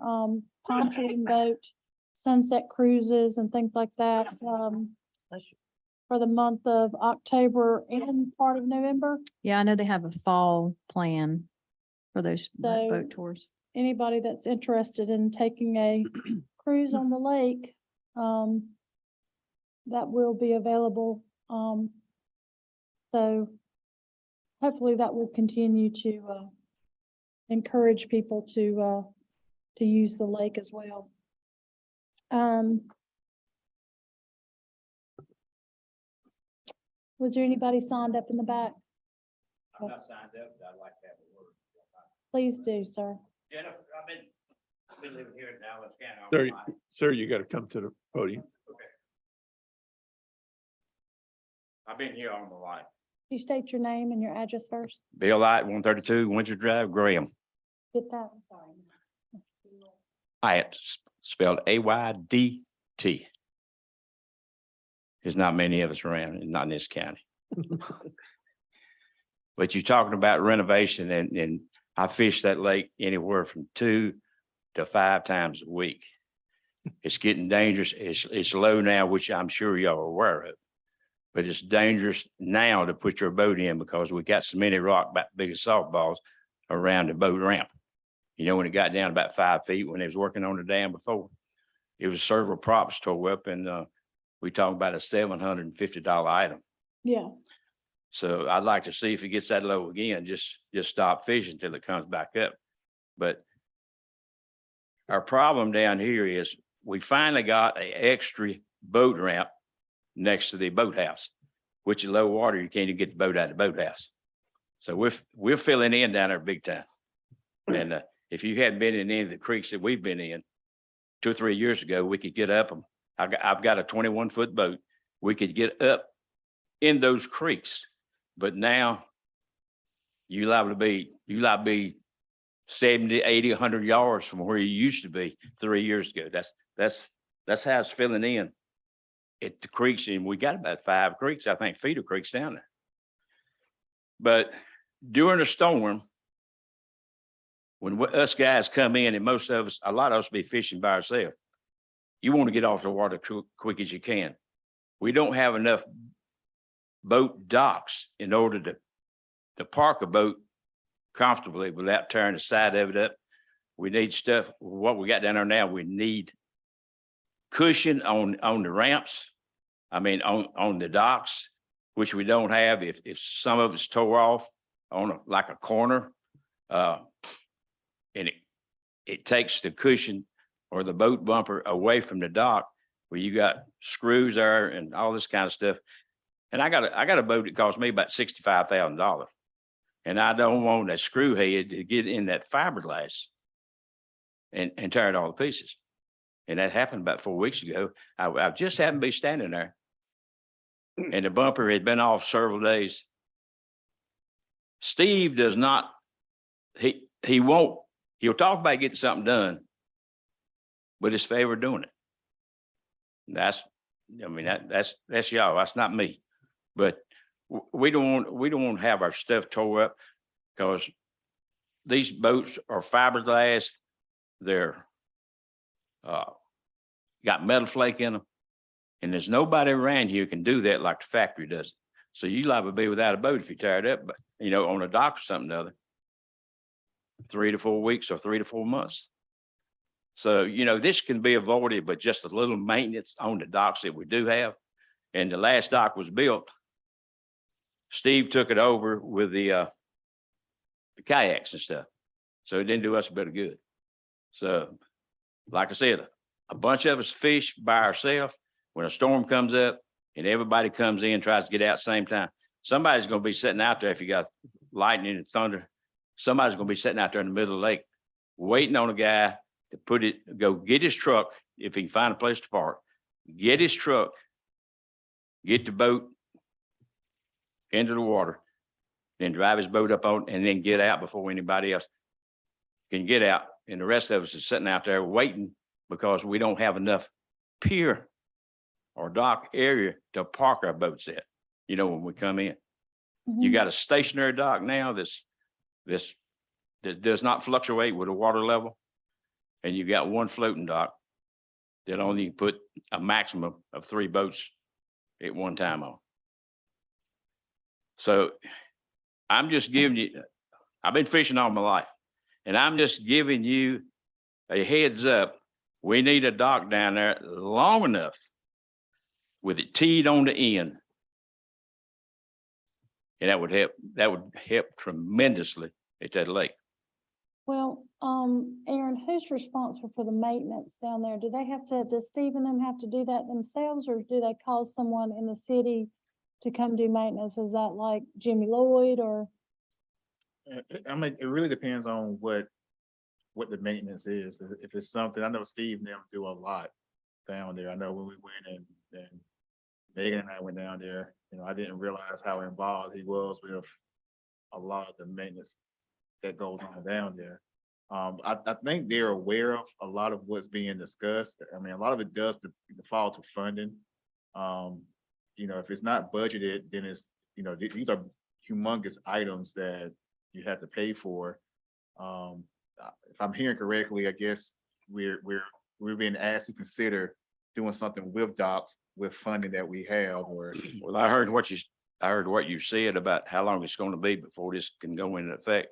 pontoon boat sunset cruises and things like that, for the month of October and part of November. Yeah, I know they have a fall plan for those So- boat tours. Anybody that's interested in taking a cruise on the lake, that will be available. So hopefully that will continue to, encourage people to use the lake as well. Was there anybody signed up in the back? I'm not signed up, but I'd like to have a word. Please do, sir. Jennifer, I've been living here in Dallas County. all Sir, my life. sir, you got to come to the podium. I've been here all my life. Can you state your name and your address first? Bill Light, 132 Windsor Drive, Graham. Get that, I'm sorry. Hyatt, spelled AYDT. There's not many of us around, and not in this county. But you're talking about renovation, and I fish that lake anywhere from 2 to 5 times a week. It's getting dangerous. It's low now, which I'm sure y'all are aware of. But it's dangerous now to put your boat in because we got so many rock about big as softballs around the boat ramp. You know, when it got down about 5 feet, when they was working on the dam before, it was several props tore up, and we talking about a $750 item. Yeah, So I'd like to see if it gets that low again, just stop fishing till it comes back up. But our problem down here is we finally got an extra boat ramp next to the boathouse, which is low water, you can't even get the boat out of the boathouse. So we're filling in down there big time. And if you hadn't been in any of the creeks that we've been in 2 or 3 years ago, we could get up them. I've got a 21-foot boat. We could get up in those creeks. But now you liable to be 70, 80, 100 yards from where you used to be 3 years ago. That's how it's filling in at the creeks. And we got about 5 creeks, I think, feeder creeks down there. But during a storm, when us guys come in, and most of us, a lot of us be fishing by ourselves, you want to get off the water quick as you can. We don't have enough boat docks in order to park a boat comfortably without tearing the side of it up. We need stuff, what we got down there now, we need cushion on the ramps. I mean, on the docks, which we don't have. If some of it's tore off on like a corner, and it takes the cushion or the boat bumper away from the dock where you got screws there and all this kind of stuff. And I got a boat that cost me about $65,000. And I don't want a screw head to get in that fiberglass and tear it all to pieces. And that happened about 4 weeks ago. I just happened to be standing there. And the bumper had been off several days. Steve does not, he'll talk about getting something done, but it's favor doing it. That's y'all, that's not me. But we don't want to have our stuff tore up because these boats are fiberglass. They're got metal flake in them. And there's nobody around here can do that like the factory does. So you liable to be without a boat if you tear it up, but on a dock or something or other. 3 to 4 weeks or 3 to 4 months. So, this can be avoided, but just a little maintenance on the docks that we do have. And the last dock was built. Steve took it over with the kayaks and stuff. So it didn't do us a bit of good. So, like I said, a bunch of us fish by ourselves. When a storm comes up and everybody comes in, tries to get out at the same time, somebody's going to be sitting out there. If you got lightning and thunder, somebody's going to be sitting out there in the middle of the lake, waiting on a guy to go get his truck. If he can find a place to park, get his truck, get the boat into the water, then drive his boat up on and then get out before anybody else can get out. And the rest of us is sitting out there waiting because we don't have enough pier or dock area to park our boats at, when we come in. You got a stationary dock now that does not fluctuate with the water level. And you got one floating dock that only put a maximum of 3 boats at one time on. So I'm just giving you, I've been fishing all my life, and I'm just giving you a heads up. We need a dock down there long enough with it teed on the end. And that would help tremendously at that lake. Well, Aaron, who's responsible for the maintenance down there? Does Steve and them have to do that themselves, or do they call someone in the city to come do maintenance? Is that like Jimmy Lloyd or? It really depends on what the maintenance is. If it's something, I know Steve and them do a lot down there. I know when we went and Megan and I went down there, I didn't realize how involved he was with a lot of the maintenance that goes on down there. I think they're aware of a lot of what's being discussed. I mean, a lot of it does default to funding. If it's not budgeted, then it's, these are humongous items that you have to pay for. If I'm hearing correctly, I guess we're being asked to consider doing something with docks with funding that we have. Well, I heard what you said about how long it's going to be before this can go into effect.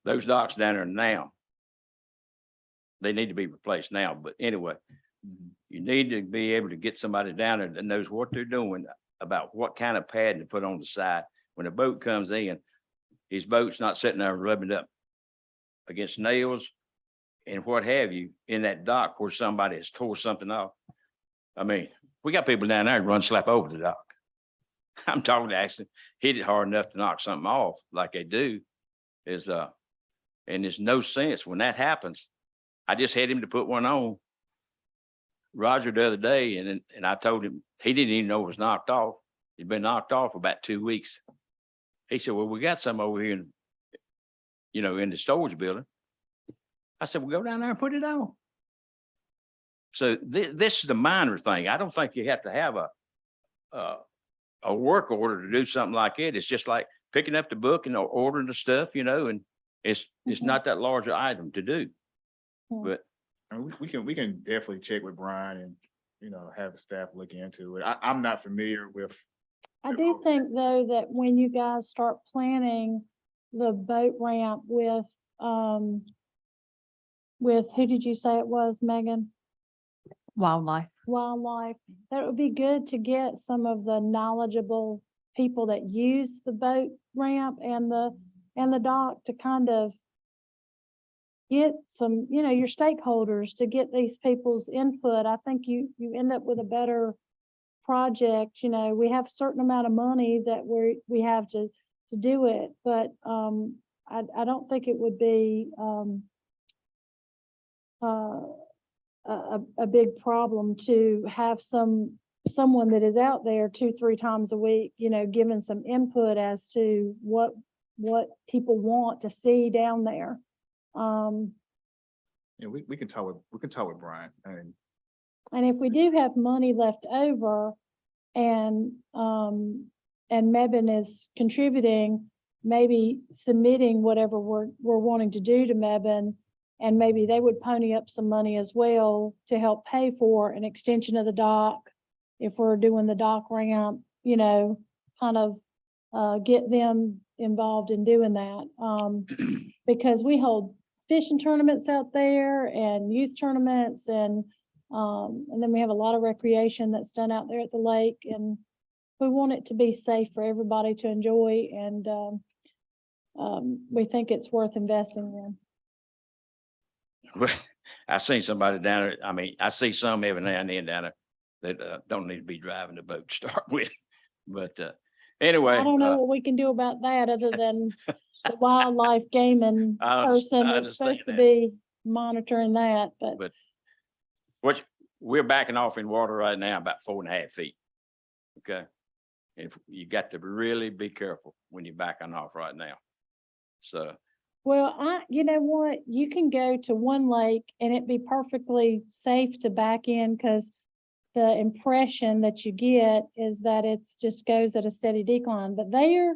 Those docks down there now, they need to be replaced now. But anyway, you need to be able to get somebody down there that knows what they're doing about what kind of padding to put on the side. When a boat comes in, his boat's not sitting there rubbing up against nails and what have you in that dock where somebody has tore something off. I mean, we got people down there that run slap over the dock. I'm talking to actually hit it hard enough to knock something off like they do. And there's no sense when that happens. I just had him to put one on Roger the other day, and I told him he didn't even know it was knocked off. It'd been knocked off for about 2 weeks. He said, "Well, we got some over here in the storage building." I said, "Well, go down there and put it on." So this is the minor thing. I don't think you have to have a work order to do something like it. It's just like picking up the book and ordering the stuff, and it's not that large an item to do. But I mean, we can definitely check with Brian and, have the staff look into it. I'm not familiar with. I do think though that when you guys start planning the boat ramp with who did you say it was, Megan? Wildlife. Wildlife, that it would be good to get some of the knowledgeable people that use the boat ramp and the dock to kind of, get some, your stakeholders to get these people's input, I think you end up with a better project. We have a certain amount of money that we have to do it, but, I don't think it would be, a big problem to have someone that is out there 2-3 times a week, giving some input as to what people want to see down there. Yeah, we can talk with Brian and And if we do have money left over and Mebane is contributing, maybe submitting whatever we're wanting to do to Mebane, and maybe they would pony up some money as well to help pay for an extension of the dock. If we're doing the dock ramp, kind of, get them involved in doing that. Because we hold fishing tournaments out there and youth tournaments and then we have a lot of recreation that's done out there at the lake, and we want it to be safe for everybody to enjoy, and we think it's worth investing in. Well, I seen somebody down there, I mean, I see some every now and then down there that don't need to be driving the boat to start with. But anyway. I don't know what we can do about that other than the wildlife gaming I person that's understand supposed to that. be monitoring that, but We're backing off in water right now about 4.5 feet. Okay. If you got to really be careful when you're backing off right now. So, well, you know what, you can go to one lake and it be perfectly safe to back in, because the impression that you get is that it's just goes at a steady decline, but there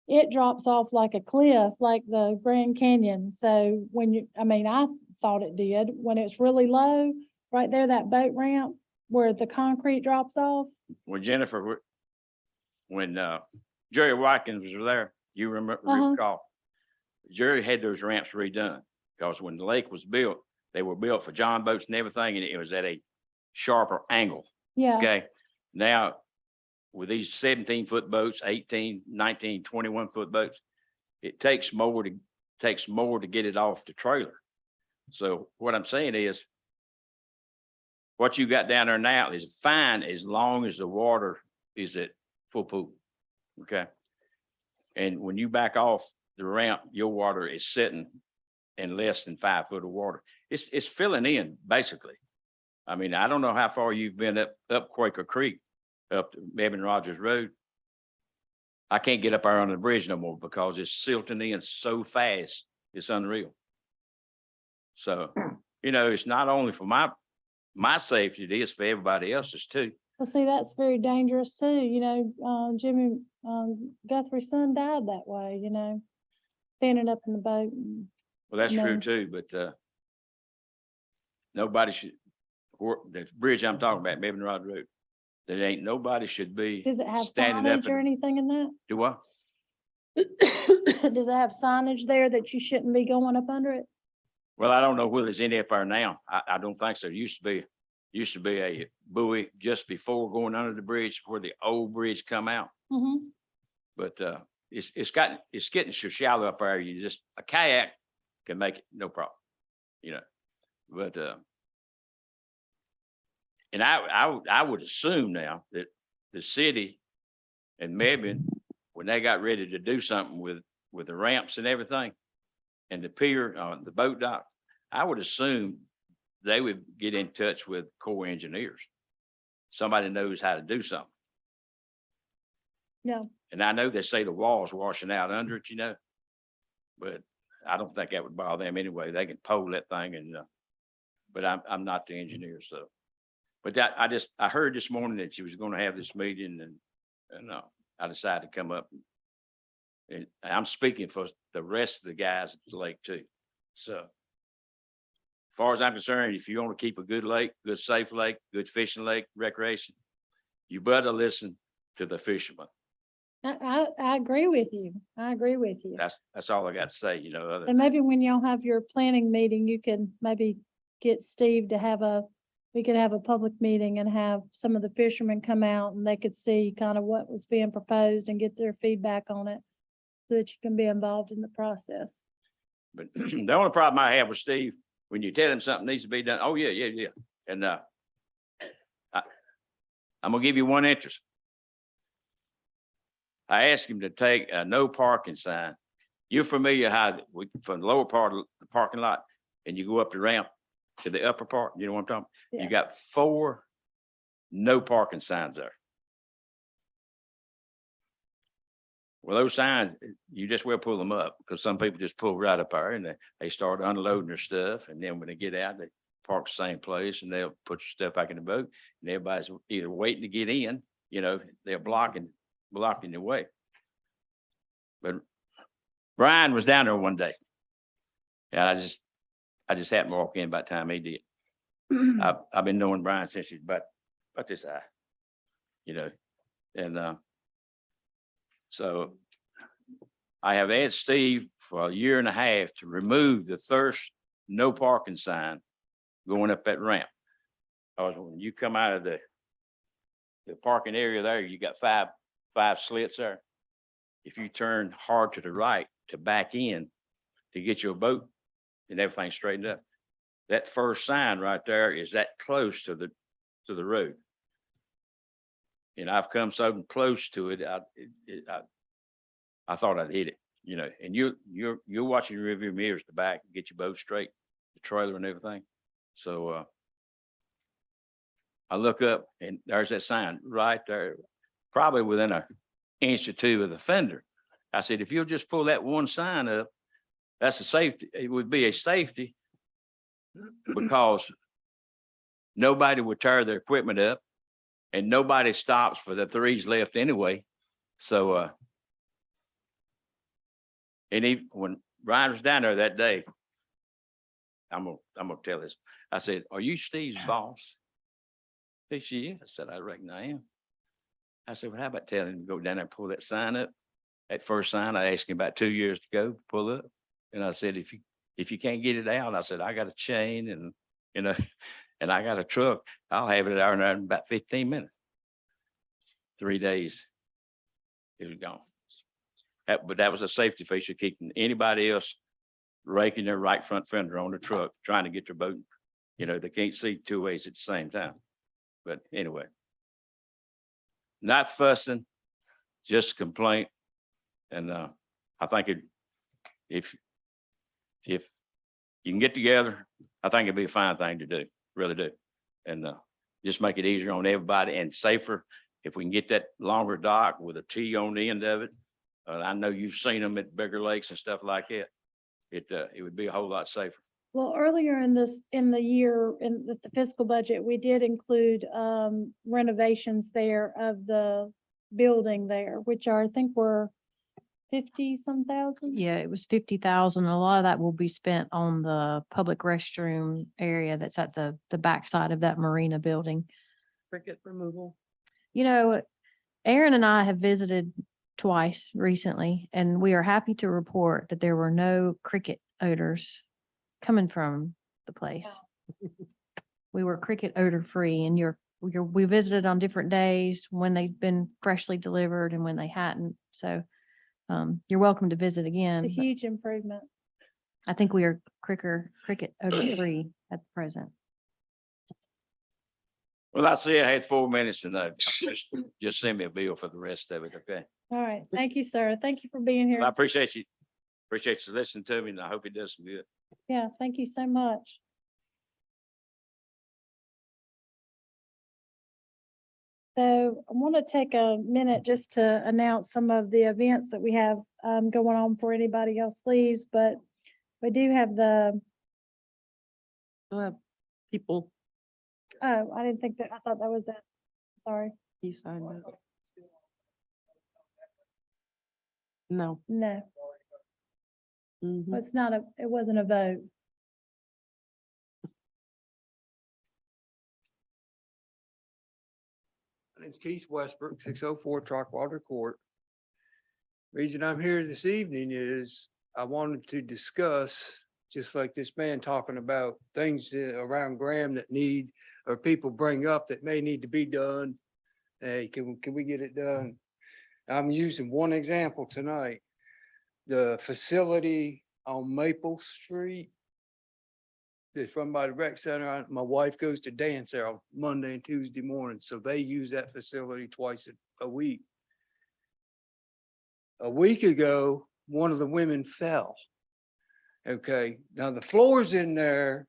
it drops off like a cliff, like the Grand Canyon. So I thought it did when it's really low, right there, that boat ramp where the concrete drops off. when Jennifer, when Jerry Watkins was there, you remember, Uh-huh. recall, Jerry had those ramps redone, because when the lake was built, they were built for John boats and everything, and it was at a sharper angle. Yeah, Okay, now with these 17-foot boats, 18, 19, 21-foot boats, it takes more to get it off the trailer. So what I'm saying is, what you got down there now is fine as long as the water is at full pool. Okay. And when you back off the ramp, your water is sitting in less than 5 foot of water. It's filling in basically. I mean, I don't know how far you've been up Quaker Creek, up to Evan Rogers Road. I can't get up there on the bridge no more because it's silting in so fast. It's unreal. So, it's not only for my safety, it is for everybody else's too. well, see, that's very dangerous too, Jimmy, Guthrie's son died that way, standing up in the boat. Well, that's true No. too, but nobody should, the bridge I'm talking about, Evan Rogers Road, there ain't nobody should be Does it have standing up. signage or anything in that? Do what? Does it have signage there that you shouldn't be going up under it? Well, I don't know whether there's any up there now. I don't think so. Used to be a buoy just before going under the bridge where the old bridge come out. Mm-hmm. But it's getting so shallow up there. A kayak can make it no problem, But and I would assume now that the city and Mebane, when they got ready to do something with the ramps and everything, and the pier, the boat dock, I would assume they would get in touch with Corps engineers. Somebody knows how to do something. No, And I know they say the wall's washing out under it, but I don't think that would bother them anyway. They can pole that thing but I'm not the engineer, so. But I heard this morning that she was going to have this meeting and I decided to come up. And I'm speaking for the rest of the guys at the lake too. So as far as I'm concerned, if you want to keep a good lake, good safe lake, good fishing lake, recreation, you better listen to the fishermen. I agree with you. I agree with you. That's all I got to say, other And maybe when y'all have your planning meeting, you can maybe get Steve to we could have a public meeting and have some of the fishermen come out and they could see kind of what was being proposed and get their feedback on it so that you can be involved in the process. But the only problem I have with Steve, when you tell him something needs to be done, oh, yeah, yeah, yeah. And, I'm gonna give you one interest. I asked him to take a no parking sign. You're familiar how, from the lower part of the parking lot, and you go up the ramp to the upper part, you know what I'm talking? Yeah. You got 4 no parking signs there. Well, those signs, you just will pull them up, because some people just pull right up there and they start unloading their stuff, and then when they get out, they park the same place, and they'll put your stuff back in the boat, and everybody's either waiting to get in, you know, they're blocking the way. But Brian was down there one day, and I just happened to walk in by the time he did. I've been knowing Brian since he's about this high, you know, and so I have asked Steve for a year and a half to remove the Thirst no parking sign going up that ramp. Because when you come out of the parking area there, you got five slits there. If you turn hard to the right to back in to get your boat and everything straightened up, that first sign right there is that close to the road. And I've come so close to it, I thought I'd hit it, you know, and you're watching your rearview mirrors to back, get your boat straight, the trailer and everything. So, I look up and there's that sign right there, probably within an inch or two of the fender. I said, if you'll just pull that one sign up, that's a safety. It would be a safety because nobody would tear their equipment up and nobody stops for the 3s left anyway. So, and when Brian was down there that day, I'm gonna tell this. I said, "Are you Steve's boss?" He said, "She is." I said, "I reckon I am." I said, "Well, how about telling him to go down there and pull that sign up?" That first sign, I asked him about 2 years to go, pull up. And I said, if you can't get it out, I said, I got a chain and, you know, and I got a truck. I'll have it out in about 15 minutes. 3 days, it was gone. But that was a safety feature, keeping anybody else raking their right front fender on the truck, trying to get their boat. You know, they can't see 2 ways at the same time. But anyway, not fussing, just a complaint. And I think if you can get together, I think it'd be a fine thing to do, really do. And just make it easier on everybody and safer. If we can get that longer dock with a T on the end of it, I know you've seen them at bigger lakes and stuff like that. It would be a whole lot safer. Well, earlier in the year, in the fiscal budget, we did include renovations there of the building there, which are, I think were 50-some thousand. Yeah, it was 50,000. A lot of that will be spent on the public restroom area that's at the backside of that marina building. Cricket removal. You know, Aaron and I have visited twice recently, and we are happy to report that there were no cricket odors coming from the place. We were cricket odor free, and we visited on different days when they've been freshly delivered and when they hadn't. So you're welcome to visit again. A but huge improvement. I think we are cricket odor free at present. Well, I see I had 4 minutes and just send me a bill for the rest of it, okay? All right. Thank you, sir. Thank you for being here. I appreciate you listening to me, and I hope it does some good. Yeah, thank you so much. So I want to take a minute just to announce some of the events that we have going on before anybody else leaves, but we do have People, oh, I didn't think that, I thought that was it. Sorry. he signed up. No. No, Mhm. it's not it wasn't a vote. My name's Keith Westbrook, 604 Trockwater Court. Reason I'm here this evening is I wanted to discuss, just like this man talking about things around Graham that need, or people bring up that may need to be done. Hey, can we get it done? I'm using one example tonight. The facility on Maple Street. That's run by the rec center. My wife goes to dance there on Monday and Tuesday morning, so they use that facility twice a week. A week ago, one of the women fell. Okay, now the floors in there,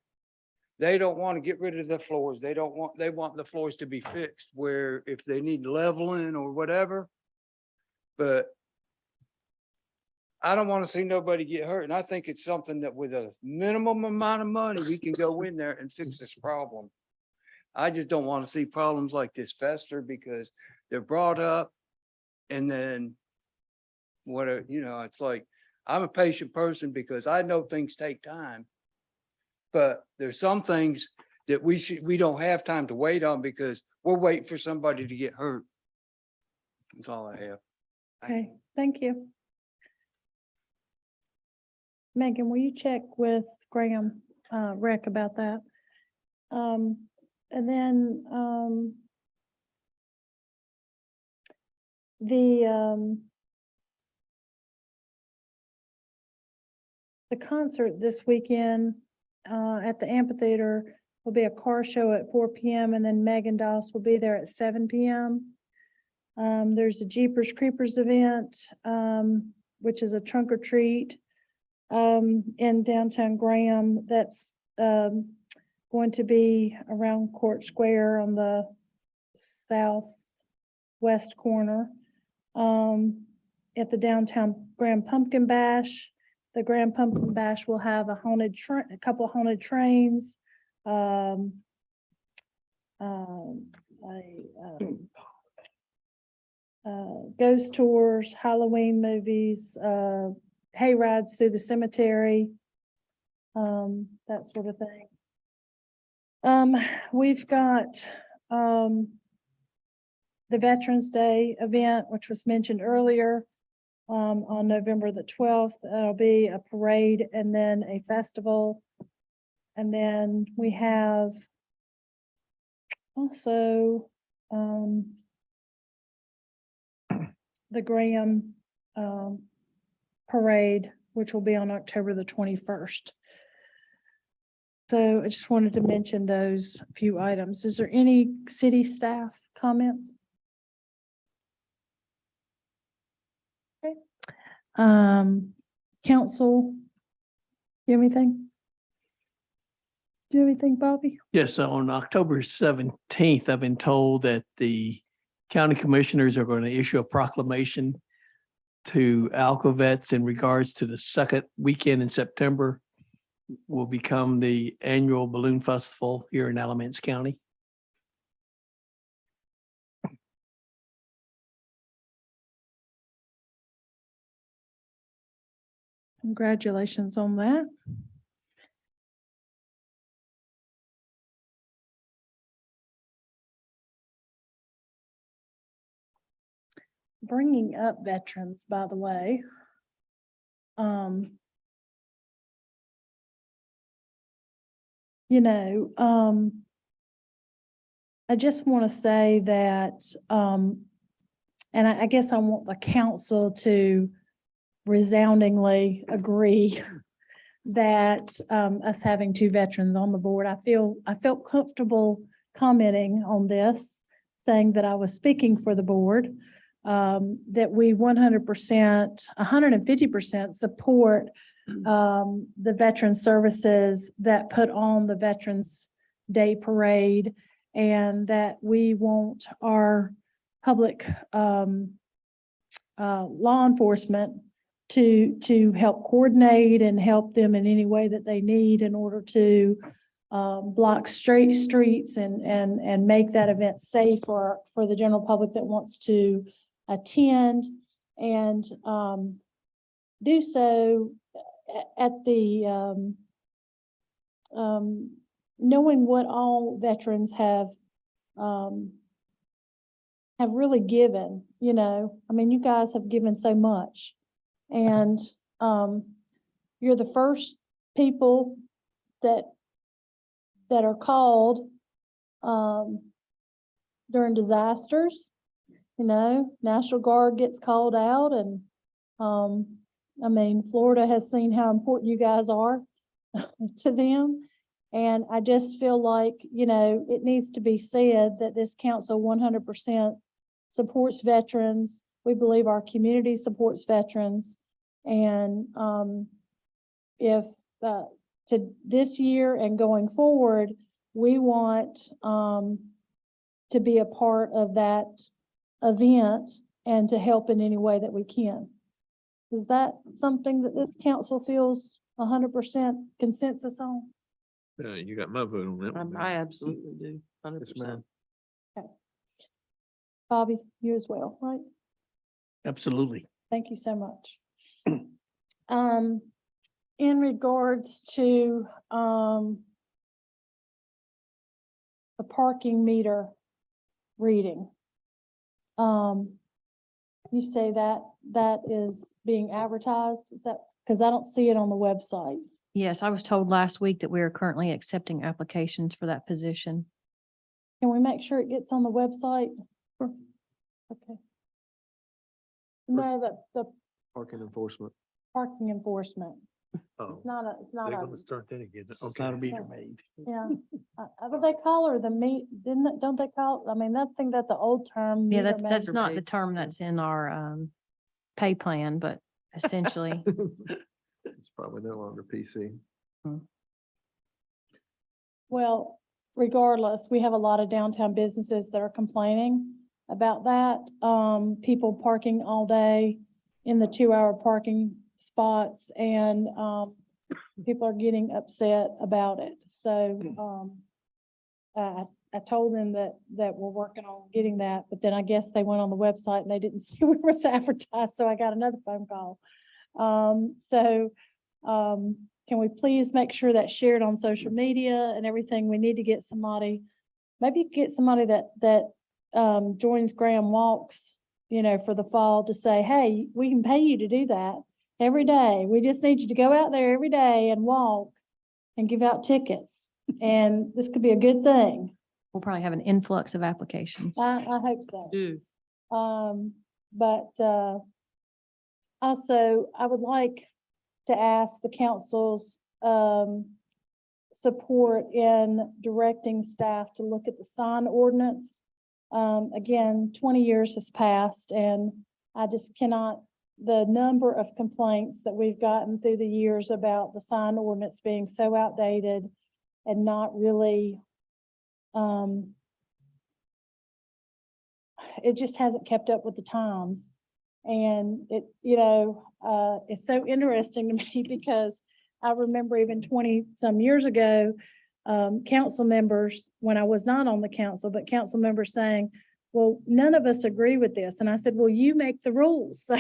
they don't want to get rid of the floors. They want the floors to be fixed where if they need leveling or whatever. But I don't want to see nobody get hurt. And I think it's something that with a minimum amount of money, we can go in there and fix this problem. I just don't want to see problems like this fester because they're brought up and then it's like, I'm a patient person because I know things take time. But there's some things that we don't have time to wait on because we're waiting for somebody to get hurt. That's all I have. Okay, thank you. Megan, will you check with Graham, Rec about that? And then, the concert this weekend, at the amphitheater will be a car show at 4 p.m. and then Megan Doss will be there at 7 p.m. There's a Jeepers Creepers event, which is a trunk or treat, in downtown Graham. That's, going to be around Court Square on the southwest corner. At the downtown Grand Pumpkin Bash, the Grand Pumpkin Bash will have a couple of haunted trains, ghost tours, Halloween movies, hay rides through the cemetery, that sort of thing. We've got the Veterans Day event, which was mentioned earlier, on November the 12th. That'll be a parade and then a festival. And then we have also the Graham parade, which will be on October the 21st. So I just wanted to mention those few items. Is there any city staff comments? Okay. Council, you have anything? Do you have anything, Bobby? Yes, on October 17th, I've been told that the county commissioners are going to issue a proclamation to Alcovets in regards to the second weekend in September will become the annual balloon festival here in Alamance County. Congratulations on that. Bringing up veterans, by the way. I just want to say that, and I guess I want the council to resoundingly agree that us having two veterans on the board, I felt comfortable commenting on this, saying that I was speaking for the board, that we 100%, 150% support the veteran services that put on the Veterans Day Parade, and that we want our public law enforcement to help coordinate and help them in any way that they need in order to block streets and make that event safe for the general public that wants to attend, and do so at the knowing what all veterans have really given. I mean, you guys have given so much, and you're the first people that are called during disasters. National Guard gets called out, and I mean, Florida has seen how important you guys are to them. And I just feel like, you know, it needs to be said that this council 100% supports veterans. We believe our community supports veterans. And if to this year and going forward, we want to be a part of that event and to help in any way that we can. Is that something that this council feels 100% consensus on? You got my vote on that one. I absolutely do, 100%. ma'am. Bobby, you as well, right? Absolutely. Thank you so much. In regards to, the parking meter reading, you say that that is being advertised, is that, because I don't see it on the website. Yes, I was told last week that we are currently accepting applications for that position. Can we make sure it gets on the website? Okay. No, the Parking enforcement. parking enforcement, Oh, it's not they're a, gonna start that again. It's not a Okay. meter maid. yeah. What they call her, don't they call, I mean, I think that's an old term. Yeah, meter that's maid. not the term that's in our pay plan, but essentially, It's probably no longer PC. Well, regardless, we have a lot of downtown businesses that are complaining about that. People parking all day in the 2-hour parking spots and, people are getting upset about it. So, I told them that we're working on getting that, but then I guess they went on the website and they didn't see where it was advertised, so I got another phone call. Can we please make sure that's shared on social media and everything? We need to get somebody, maybe get somebody that joins Graham Walks, you know, for the fall to say, hey, we can pay you to do that every day. We just need you to go out there every day and walk and give out tickets. And this could be a good thing. we'll probably have an influx of applications. I hope so. Do. Also, I would like to ask the council's support in directing staff to look at the sign ordinance. Again, 20 years has passed and I just cannot, the number of complaints that we've gotten through the years about the sign ordinance being so outdated and not really, it just hasn't kept up with the times. And it, it's so interesting to me because I remember even 20 some years ago, council members, when I was not on the council, but council members saying, well, none of us agree with this. And I said, well, you make the rules. So,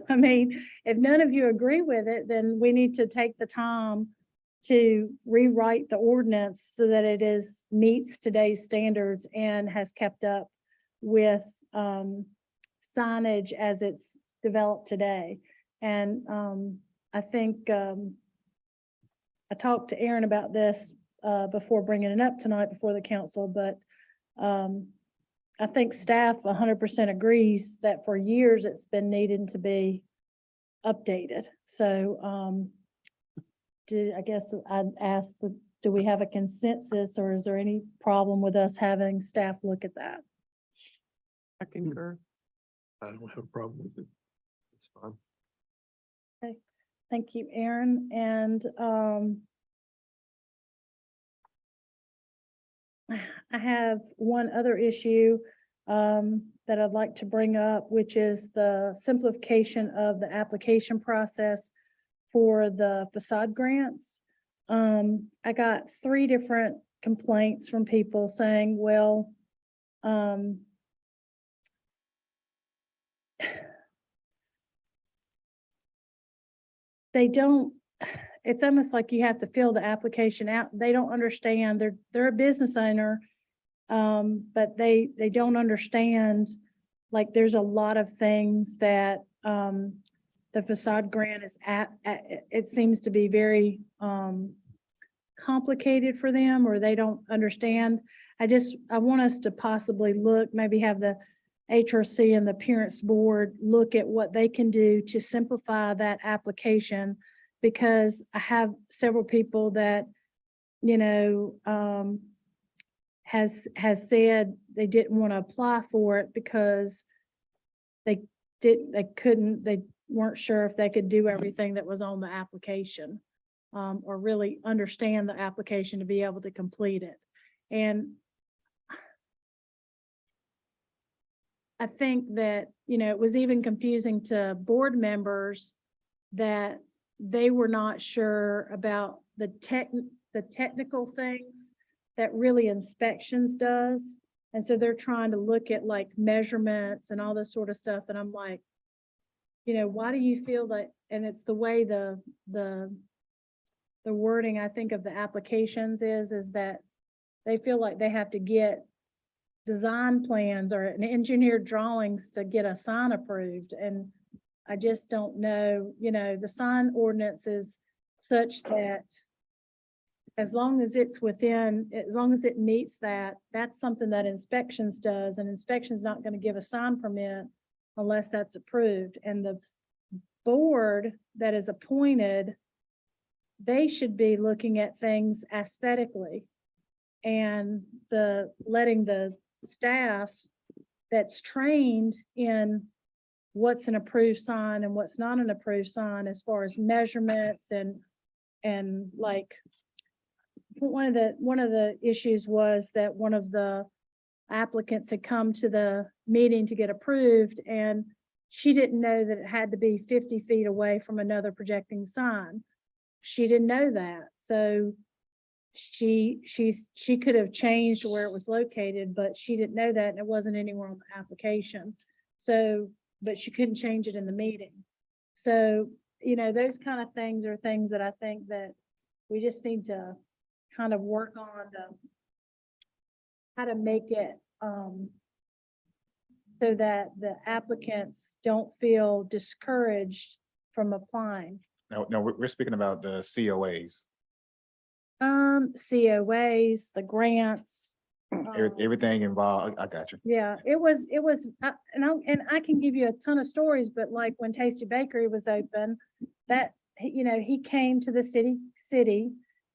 I mean, if none of you agree with it, then we need to take the time to rewrite the ordinance so that it meets today's standards and has kept up with, signage as it's developed today. And, I think, I talked to Aaron about this, before bringing it up tonight before the council, but, I think staff 100% agrees that for years it's been needing to be updated. So, I guess I'd ask, do we have a consensus or is there any problem with us having staff look at that? I concur. I don't have a problem with it. It's fine. Thank you, Aaron. And, I have one other issue that I'd like to bring up, which is the simplification of the application process for the facade grants. I got 3 different complaints from people saying, well, they don't, it's almost like you have to fill the application out. They don't understand. They're a business owner, but they don't understand, like there's a lot of things that the facade grant is it seems to be very complicated for them, or they don't understand. I want us to possibly look, maybe have the HRC and the Appearance Board look at what they can do to simplify that application. Because I have several people that, has said they didn't want to apply for it because they weren't sure if they could do everything that was on the application, or really understand the application to be able to complete it. And I think that, it was even confusing to board members that they were not sure about the technical things that really inspections does. And so they're trying to look at like measurements and all this sort of stuff. And I'm like, why do you feel that? And it's the way the wording, I think, of the applications is that they feel like they have to get design plans or an engineered drawings to get a sign approved. And I just don't know, the sign ordinance is such that as long as it's within, as long as it meets that, that's something that inspections does, and inspection's not going to give a sign permit unless that's approved. And the board that is appointed, they should be looking at things aesthetically, and letting the staff that's trained in what's an approved sign and what's not an approved sign as far as measurements and like one of the issues was that one of the applicants had come to the meeting to get approved, and she didn't know that it had to be 50 feet away from another projecting sign. She didn't know that. So she could have changed where it was located, but she didn't know that, and it wasn't anywhere on the application. So, but she couldn't change it in the meeting. So, those kind of things are things that I think that we just need to kind of work on how to make it so that the applicants don't feel discouraged from applying. No, we're speaking about the COAs. COAs, the grants. Everything involved. I got you. Yeah, it was, and I can give you a ton of stories, but like when Tasty Bakery was open, that, he came to the city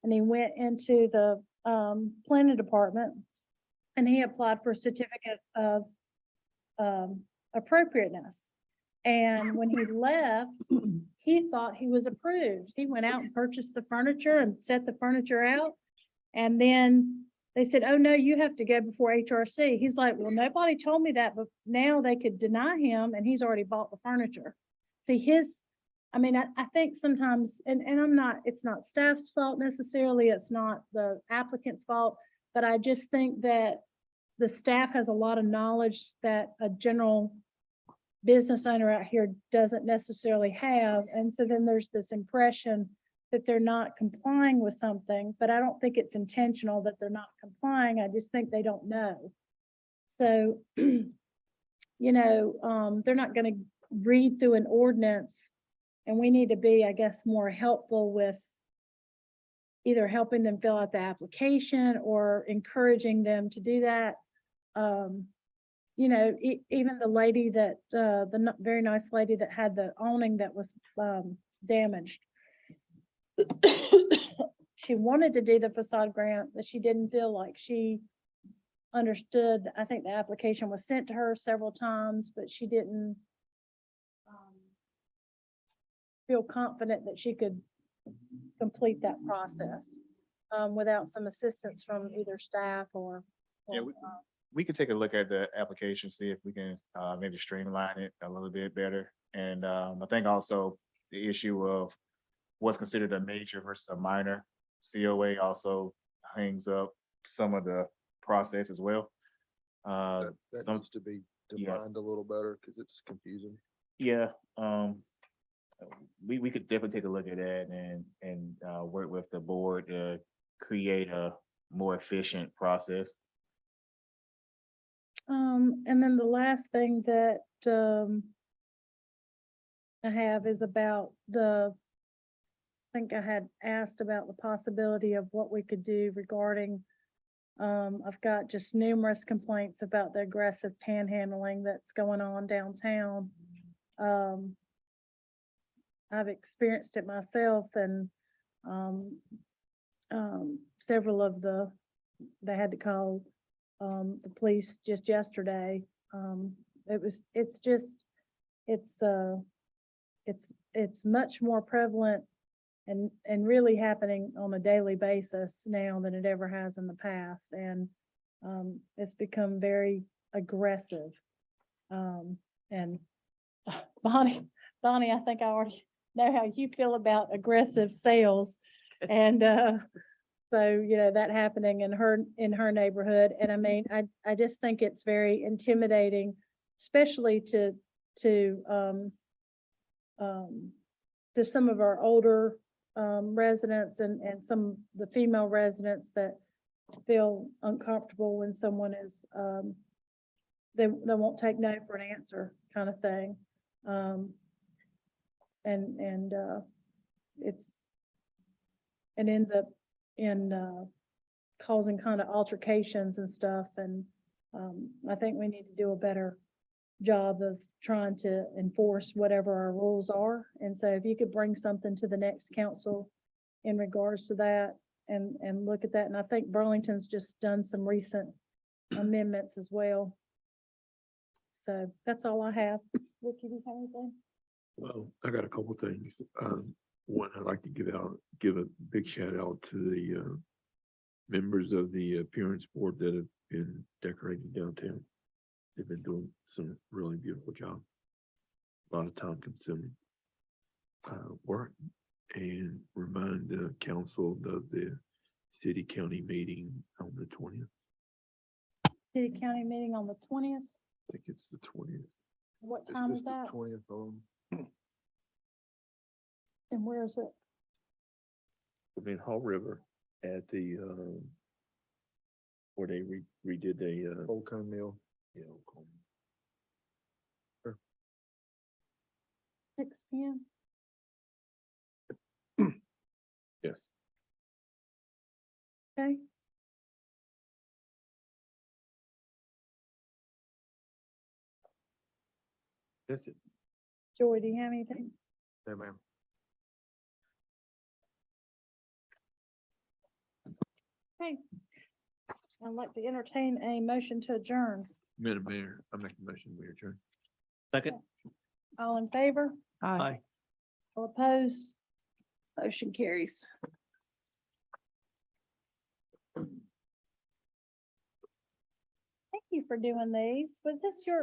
and he went into the planning department and he applied for a certificate of appropriateness. And when he left, he thought he was approved. He went out and purchased the furniture and set the furniture out. And then they said, oh no, you have to go before HRC. He's like, well, nobody told me that, but now they could deny him and he's already bought the furniture. See, I think sometimes, and it's not staff's fault necessarily, it's not the applicant's fault, but I just think that the staff has a lot of knowledge that a general business owner out here doesn't necessarily have. And so then there's this impression that they're not complying with something, but I don't think it's intentional that they're not complying. I just think they don't know. So, they're not going to read through an ordinance, and we need to be, I guess, more helpful with either helping them fill out the application or encouraging them to do that. Even the lady that, the very nice lady that had the awning that was damaged. She wanted to do the facade grant, but she didn't feel like she understood. I think the application was sent to her several times, but she didn't feel confident that she could complete that process without some assistance from either staff or. Yeah, we could take a look at the application, see if we can maybe streamline it a little bit better. And I think also the issue of what's considered a major versus a minor COA also hangs up some of the process as well. That Some- needs to be yeah. defined a little better because it's confusing. Yeah, we could definitely take a look at that and work with the board to create a more efficient process. And then the last thing that I have is about I think I had asked about the possibility of what we could do regarding I've got just numerous complaints about the aggressive panhandling that's going on downtown. I've experienced it myself and, several of they had to call, the police just yesterday. It's much more prevalent and really happening on a daily basis now than it ever has in the past. And, it's become very aggressive. And Bonnie, I think I already know how you feel about aggressive sales. And, so, that happening in her neighborhood. And I mean, I just think it's very intimidating, especially to some of our older, residents and some, the female residents that feel uncomfortable when someone is, they won't take no for an answer kind of thing. It ends up in, causing kind of altercations and stuff. And, I think we need to do a better job of trying to enforce whatever our rules are. And so if you could bring something to the next council in regards to that and look at that. And I think Burlington's just done some recent amendments as well. So that's all I have. Ricky, do you have anything? Well, I got a couple things. One, I'd like to give a big shout out to the members of the appearance board that have been decorating downtown. They've been doing some really beautiful job. A lot of time consuming work, and remind the council of the city county meeting on the 20th. City county meeting on the 20th. I think it's the 20th. What time is that? 20th. And where is it? It'll be in Hall River at the where they redid a Old Cone Mill. yeah, 6 p.m. yes. Okay. That's it. Joy, do you have anything? Yeah, ma'am. Okay. I'd like to entertain a motion to adjourn. Madam Mayor, I make a motion, we adjourn. Second. All in favor? Aye. All opposed? Motion carries. Thank you for doing these. Was this your